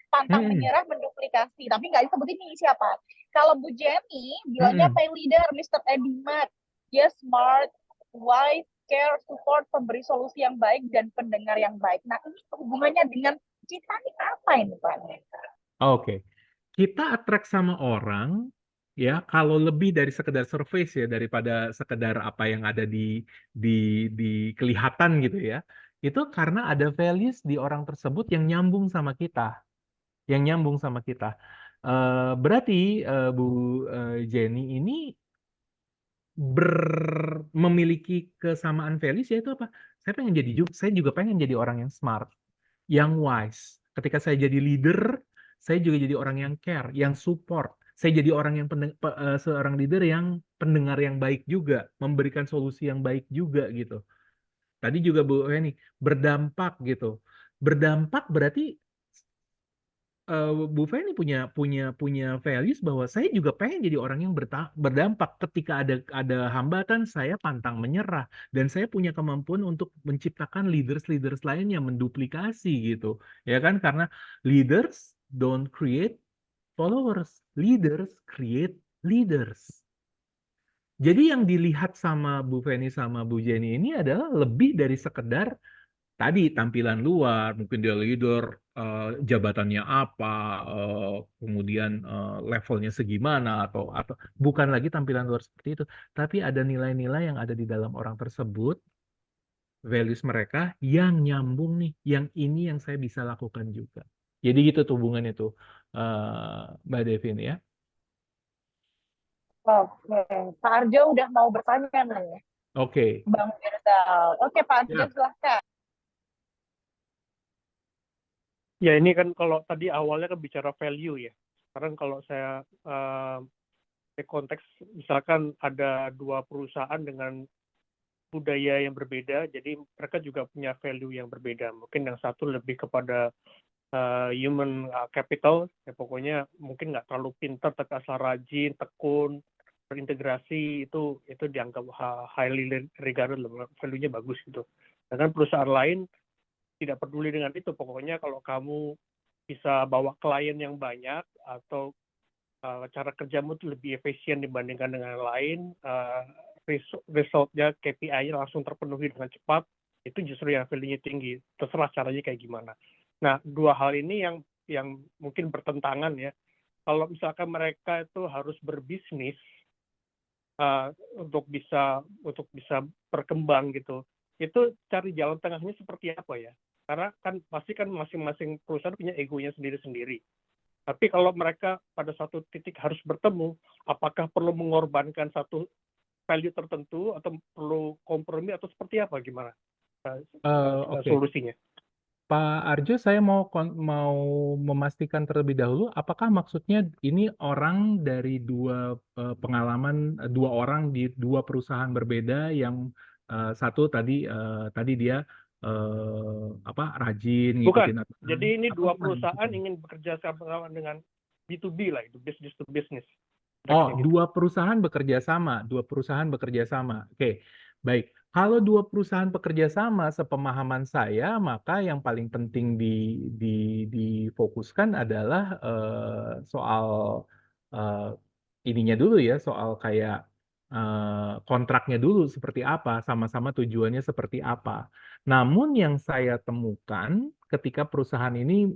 pantang menyerah, menduplikasi. Tapi nggak disebut ini siapa. Kalau Bu Jenny bilangnya pay leader, Mr. Edimat. Dia smart, wise, care, support, pemberi solusi yang baik, dan pendengar yang baik. Nah, ini hubungannya dengan kita ini apa ini, Pak? Oke. Kita attract sama orang, ya, kalau lebih dari sekedar surface ya, daripada sekedar apa yang ada di kelihatan gitu ya. Itu karena ada values di orang tersebut yang nyambung sama kita. Yang nyambung sama kita. Berarti Bu Jenny ini memiliki kesamaan values, yaitu apa? Saya juga pengen jadi orang yang smart, yang wise. Ketika saya jadi leader, saya juga jadi orang yang care, yang support. Saya jadi orang yang seorang leader yang pendengar yang baik juga, memberikan solusi yang baik juga gitu. Tadi juga Bu Heni berdampak gitu. Berdampak berarti Bu Feni punya values bahwa saya juga pengen jadi orang yang berdampak. Ketika ada hambatan, saya pantang menyerah dan saya punya kemampuan untuk menciptakan leaders lain yang menduplikasi gitu, ya kan? Karena leaders don't create followers, leaders create leaders. Jadi yang dilihat sama Bu Feni sama Bu Jenny ini adalah lebih dari sekedar tadi tampilan luar, mungkin dia leader, jabatannya apa, kemudian levelnya segimana, atau bukan lagi tampilan luar seperti itu, tapi ada nilai-nilai yang ada di dalam orang tersebut, values mereka yang nyambung nih, yang ini yang saya bisa lakukan juga. Jadi gitu tuh hubungannya tuh, Mbak Devin ya. Oke, Pak Arjo udah mau bertanya nih, Oke. Bang Irzal. Oke, Pak Arjo Ya. silahkan. Ya ini kan kalau tadi awalnya kan bicara value ya. Sekarang kalau saya konteks misalkan ada dua perusahaan dengan budaya yang berbeda, jadi mereka juga punya value yang berbeda. Mungkin yang satu lebih kepada human capital, ya pokoknya mungkin nggak terlalu pintar, tapi asal rajin, tekun, berintegrasi, itu dianggap highly regarded, value-nya bagus gitu. Dengan perusahaan lain tidak peduli dengan itu, pokoknya kalau kamu bisa bawa klien yang banyak atau cara kerjamu itu lebih efisien dibandingkan dengan yang lain, resultnya KPI-nya langsung terpenuhi dengan cepat, itu justru yang value-nya tinggi, terserah caranya kayak gimana. Nah, dua hal ini yang mungkin bertentangan ya. Kalau misalkan mereka itu harus berbisnis untuk bisa berkembang gitu, itu cari jalan tengahnya seperti apa ya? Karena kan pasti kan masing-masing perusahaan punya egonya sendiri-sendiri. Tapi kalau mereka pada satu titik harus bertemu, apakah perlu mengorbankan satu value tertentu atau perlu kompromi atau seperti apa, gimana Oke. solusinya? Pak Arjo, saya mau memastikan terlebih dahulu, apakah maksudnya ini orang dari dua pengalaman, dua orang di dua perusahaan berbeda yang satu tadi dia rajin Bukan. ngikutin aturan. Jadi ini Atau dua gimana perusahaan maksudnya? ingin bekerja sama dengan B2B lah, itu business to business. Oh, Gitu. dua perusahaan bekerja sama, Oke, baik. Kalau dua perusahaan bekerja sama, sepemahaman saya, maka yang paling penting difokuskan adalah soal eh, ininya dulu ya, soal kayak kontraknya dulu seperti apa, sama-sama tujuannya seperti apa. Namun yang saya temukan ketika perusahaan ini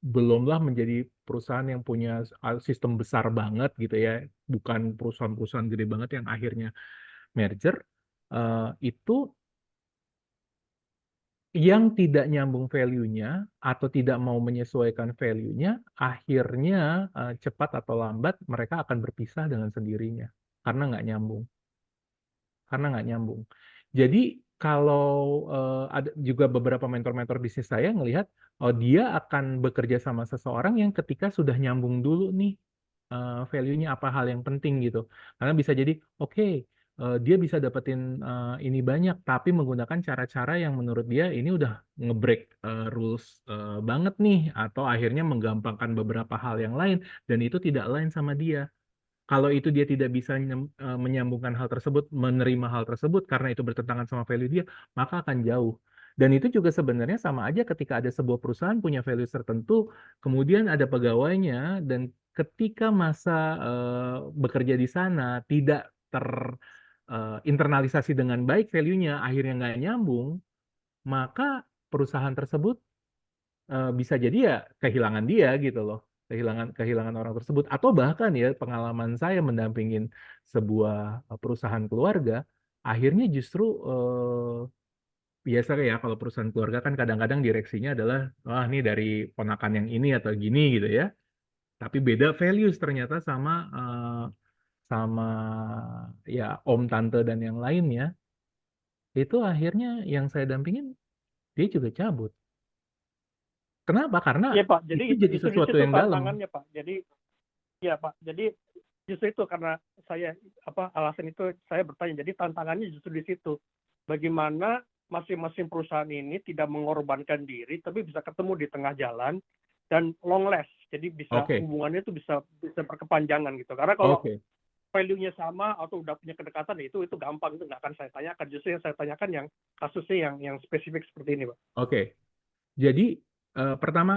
belumlah menjadi perusahaan yang punya sistem besar banget gitu ya, bukan perusahaan-perusahaan gede banget yang akhirnya merger, itu yang tidak nyambung value-nya atau tidak mau menyesuaikan value-nya, akhirnya cepat atau lambat mereka akan berpisah dengan sendirinya karena nggak nyambung. Jadi kalau ada juga beberapa mentor-mentor bisnis saya ngelihat, oh dia akan bekerja sama seseorang yang ketika sudah nyambung dulu nih value-nya apa hal yang penting gitu. Karena bisa jadi, oke, dia bisa dapetin ini banyak, tapi menggunakan cara-cara yang menurut dia ini udah nge-break rules banget nih, atau akhirnya menggampangkan beberapa hal yang lain, dan itu tidak lain sama dia. Kalau itu dia tidak bisa menyambungkan hal tersebut, menerima hal tersebut karena itu bertentangan sama value dia, maka akan jauh. Dan itu juga sebenarnya sama aja ketika ada sebuah perusahaan punya value tertentu, kemudian ada pegawainya, dan ketika masa bekerja di sana tidak terinternalisasi dengan baik value-nya, akhirnya nggak nyambung, maka perusahaan tersebut bisa jadi ya kehilangan dia gitu loh, kehilangan orang tersebut, atau bahkan ya pengalaman saya mendampingin sebuah perusahaan keluarga, akhirnya justru biasa ya kalau perusahaan keluarga kan kadang-kadang direksinya adalah wah ini dari ponakan yang ini atau gini gitu ya, tapi beda values ternyata sama ya om tante dan yang lainnya, itu akhirnya yang saya dampingin dia juga cabut. Kenapa? Karena Iya Pak, jadi itu jadi di sesuatu situ yang dalam. tantangannya Pak. Jadi ya Pak, jadi justru itu karena saya alasan itu saya bertanya. Jadi tantangannya justru di situ. Bagaimana masing-masing perusahaan ini tidak mengorbankan diri, tapi bisa ketemu di tengah jalan dan long last. Jadi bisa Oke. hubungannya itu bisa berkepanjangan gitu. Karena kalau Oke. value-nya sama atau udah punya kedekatan, itu gampang, itu nggak akan saya tanyakan. Justru yang saya tanyakan yang kasusnya yang spesifik seperti ini Pak. Oke. Jadi pertama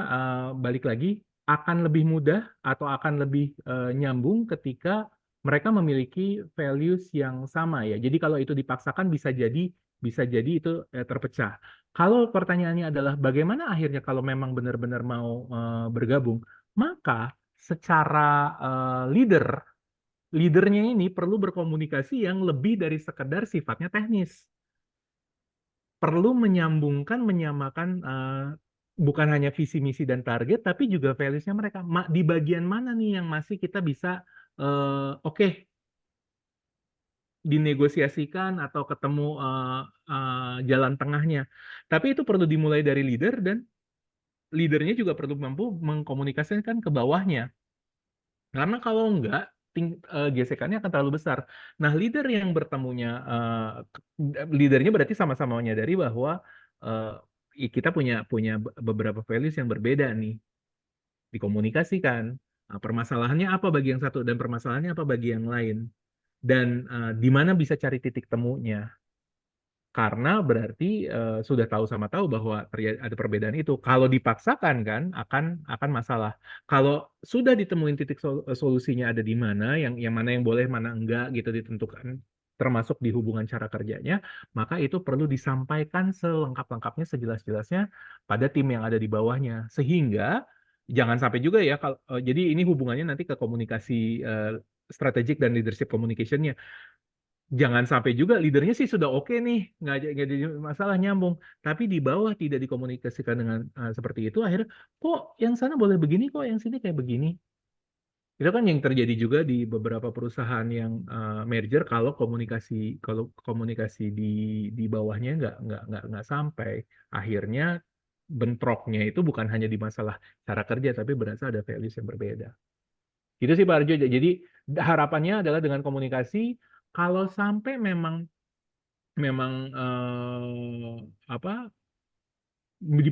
balik lagi, akan lebih mudah atau akan lebih nyambung ketika mereka memiliki values yang sama ya. Jadi kalau itu dipaksakan bisa jadi bisa jadi itu terpecah. Kalau pertanyaannya adalah bagaimana akhirnya kalau memang benar-benar mau bergabung, maka secara leadernya ini perlu berkomunikasi yang lebih dari sekedar sifatnya teknis. Perlu menyambungkan, menyamakan bukan hanya visi misi dan target, tapi juga values-nya mereka. Di bagian mana nih yang masih kita bisa oke, dinegosiasikan atau ketemu jalan tengahnya. Tapi itu perlu dimulai dari leader, dan leadernya juga perlu mampu mengkomunikasikan ke bawahnya. Karena kalau enggak, gesekannya akan terlalu besar. Nah, leader yang bertemunya, leadernya berarti sama-sama menyadari bahwa kita punya beberapa values yang berbeda nih, dikomunikasikan. Nah, permasalahannya apa bagi yang satu dan permasalahannya apa bagi yang lain, dan di mana bisa cari titik temunya. Karena berarti sudah tahu sama tahu bahwa ada perbedaan itu. Kalau dipaksakan kan akan masalah. Kalau sudah ditemuin titik solusinya ada di mana, yang mana yang boleh, mana enggak gitu ditentukan, termasuk di hubungan cara kerjanya, maka itu perlu disampaikan selengkap-lengkapnya, sejelas-jelasnya pada tim yang ada di bawahnya. Sehingga jangan sampai juga ya jadi ini hubungannya nanti ke komunikasi strategik dan leadership communication-nya. Jangan sampai juga leadernya sih sudah oke nih, nggak ada masalah, nyambung, tapi di bawah tidak dikomunikasikan dengan seperti itu, akhirnya kok yang sana boleh begini, kok yang sini kayak begini. Itu kan yang terjadi juga di beberapa perusahaan yang merger, kalau komunikasi di bawahnya nggak sampai, akhirnya bentroknya itu bukan hanya di masalah cara kerja, tapi berasa ada values yang berbeda. Itu sih Pak Arjo. Jadi harapannya adalah dengan komunikasi, kalau sampai memang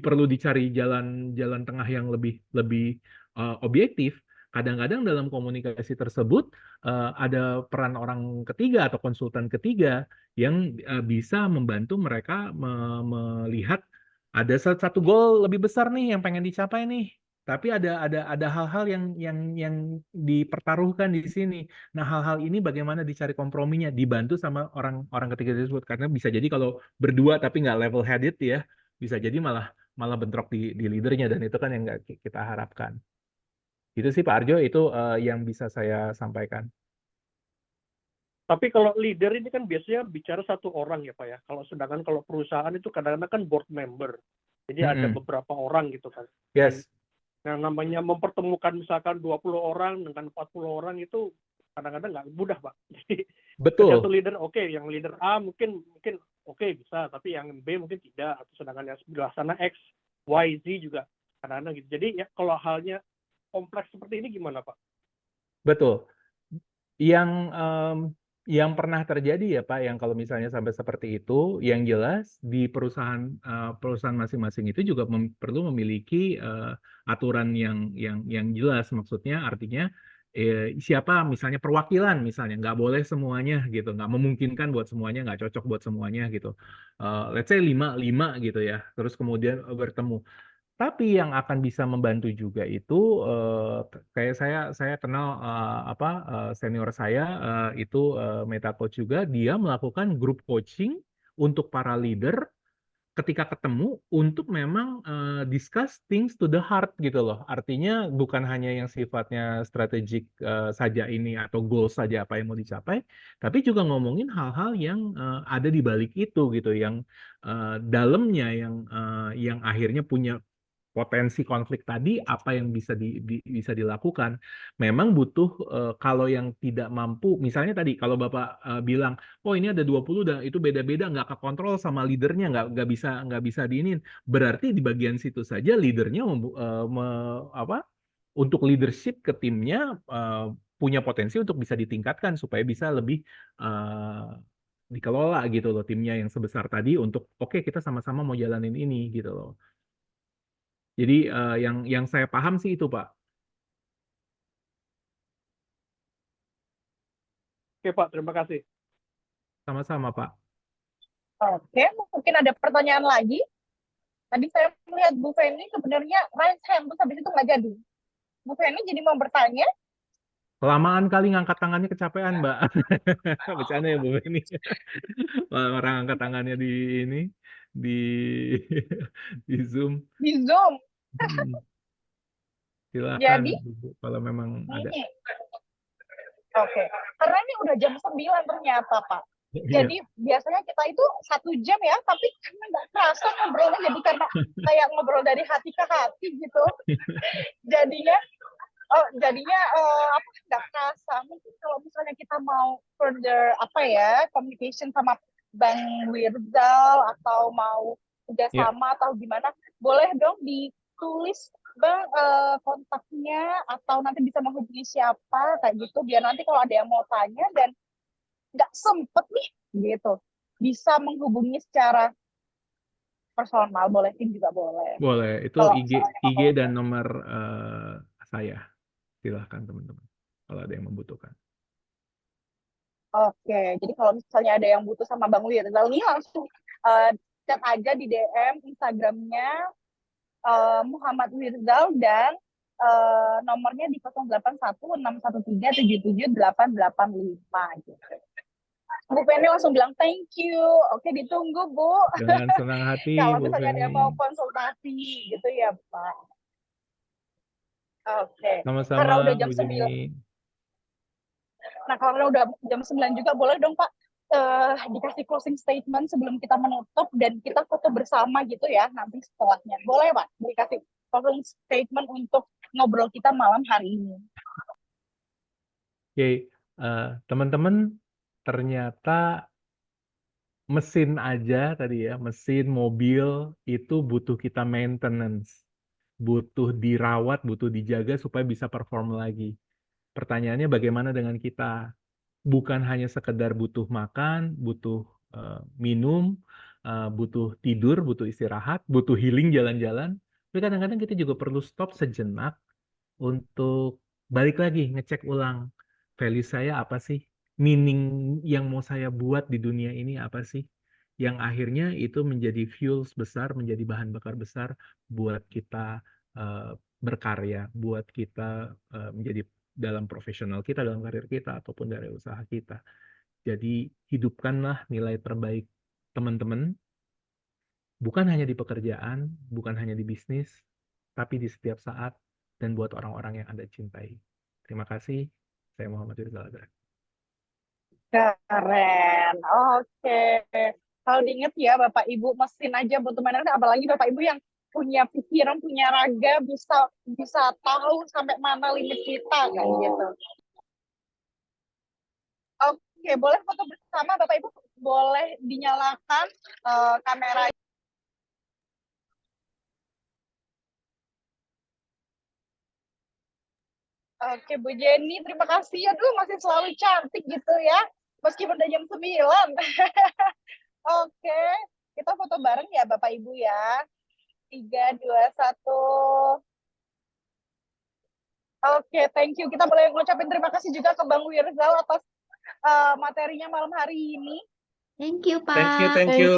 perlu dicari jalan tengah yang lebih objektif. Kadang-kadang dalam komunikasi tersebut ada peran orang ketiga atau konsultan ketiga yang bisa membantu mereka melihat ada satu goal lebih besar nih yang pengen dicapai nih. Tapi ada hal-hal yang dipertaruhkan di sini. Nah, hal-hal ini bagaimana dicari komprominya, dibantu sama orang ketiga tersebut. Karena bisa jadi kalau berdua tapi nggak level headed ya, bisa jadi malah bentrok di leadernya, dan itu kan yang nggak kita harapkan. Itu sih Pak Arjo, itu yang bisa saya sampaikan. Tapi kalau leader ini kan biasanya bicara satu orang ya Pak ya. Sedangkan kalau perusahaan itu kadang-kadang kan board member. Jadi ada beberapa orang gitu kan. Yes. Nah, namanya mempertemukan misalkan 20 orang dengan 40 orang itu kadang-kadang nggak mudah, Pak. Jadi betul. Satu leader oke, yang leader A mungkin oke bisa, tapi yang B mungkin tidak, atau sedangkan yang sebelah sana X, Y, Z juga kadang-kadang gitu. Jadi ya kalau halnya kompleks seperti ini gimana, Pak? Betul. Yang pernah terjadi ya Pak, yang kalau misalnya sampai seperti itu, yang jelas di perusahaan masing-masing itu juga perlu memiliki aturan yang jelas. Maksudnya artinya siapa misalnya perwakilan, misalnya nggak boleh semuanya gitu, nggak memungkinkan buat semuanya, nggak cocok buat semuanya gitu. Let's say 5 gitu ya, terus kemudian bertemu. Tapi yang akan bisa membantu juga itu kayak saya kenal senior saya itu meta coach juga, dia melakukan group coaching untuk para leader ketika ketemu untuk memang discuss things to the heart gitu loh. Artinya bukan hanya yang sifatnya strategik saja ini atau goals saja apa yang mau dicapai, tapi juga ngomongin hal-hal yang ada di balik itu gitu, yang dalamnya yang akhirnya punya potensi konflik tadi, apa yang bisa dilakukan. Memang butuh kalau yang tidak mampu, misalnya tadi kalau Bapak bilang, oh ini ada 20 dan itu beda-beda, nggak kekontrol sama leadernya, nggak bisa diinin. Berarti di bagian situ saja leadernya untuk leadership ke timnya punya potensi untuk bisa ditingkatkan supaya bisa lebih dikelola gitu loh timnya yang sebesar tadi, untuk oke, kita sama-sama mau jalanin ini gitu loh. Jadi yang saya paham sih itu, Pak. Oke, Pak. Terima kasih. Sama-sama, Pak. Oke, mungkin ada pertanyaan lagi. Tadi saya melihat Bu Feni sebenarnya raise hand, terus habis itu nggak jadi. Bu Feni jadi mau bertanya? Kelamaan kali ngangkat tangannya kecapean, Mbak. Bercanda ya, Bu Beni. Orang angkat tangannya di ini, di di Zoom. Di Zoom. Hmm, Silakan, Jadi, Bu, kalau memang ada. ini. Oke. Karena ini udah jam 9 ternyata, Pak. Iya, Jadi biasanya kita itu 1 jam ya, tapi karena nggak kerasa ngobrolnya, jadi karena kayak ngobrol dari hati ke hati gitu. Jadinya apa, nggak kerasa. Mungkin kalau misalnya kita mau further apa ya, communication sama Bang Wirzal atau mau iya. kerjasama atau gimana, boleh dong ditulis Bang kontaknya, atau nanti bisa menghubungi siapa kayak gitu, biar nanti kalau ada yang mau tanya dan nggak sempet nih gitu, bisa menghubungi secara personal, boleh tim juga boleh. Boleh. Itu Kalau IG soalnya IG kalau dan nomor saya. Silahkan teman-teman kalau ada yang membutuhkan. oke, jadi kalau misalnya ada yang butuh sama Bang Wirzal nih, langsung chat aja di DM Instagramnya Muhammad Wirzal, dan nomornya di 081613777885 gitu. Bu Penny langsung bilang thank you. Oke, ditunggu Bu. Dengan senang hati, Kalau Bu misalnya ada yang mau Feni. konsultasi gitu ya Pak. Oke. Karena udah Sama-sama, jam Bu 9. Jenny. Nah, kalau udah jam 9 juga, boleh dong Pak dikasih closing statement sebelum kita menutup, dan kita foto bersama gitu ya nanti setelahnya. Boleh Pak dikasih closing statement untuk ngobrol kita malam hari ini. Oke, teman-teman, ternyata mesin aja tadi ya, mesin mobil itu butuh kita maintenance, butuh dirawat, butuh dijaga supaya bisa perform lagi. Pertanyaannya bagaimana dengan kita? Bukan hanya sekedar butuh makan, butuh minum, butuh tidur, butuh istirahat, butuh healing jalan-jalan. Tapi kadang-kadang kita juga perlu stop sejenak untuk balik lagi ngecek ulang value saya apa sih, meaning yang mau saya buat di dunia ini apa sih, yang akhirnya itu menjadi fuels besar, menjadi bahan bakar besar buat kita berkarya, buat kita menjadi dalam profesional kita, dalam karir kita, ataupun dari usaha kita. Jadi hidupkanlah nilai terbaik teman-teman, bukan hanya di pekerjaan, bukan hanya di bisnis, tapi di setiap saat, dan buat orang-orang yang Anda cintai. Terima kasih. Saya Muhammad Rizal Azhar. Keren. Oke. Kalau diinget ya Bapak Ibu, mesin aja butuh maintenance, apalagi Bapak Ibu yang punya pikiran, punya raga, bisa bisa tahu sampai mana limit kita kan gitu. Oke, boleh foto bersama Bapak Ibu, boleh dinyalakan kamera. Oke, Bu Jenny, terima kasih ya. Dulu masih selalu cantik gitu ya, meskipun udah jam 9. Oke, kita foto bareng ya Bapak Ibu ya. 3, 2, 1. Oke, thank you. Kita boleh ngucapin terima kasih juga ke Bang Wirzal atas materinya malam hari ini. Thank you, Thank you, Pak. thank you.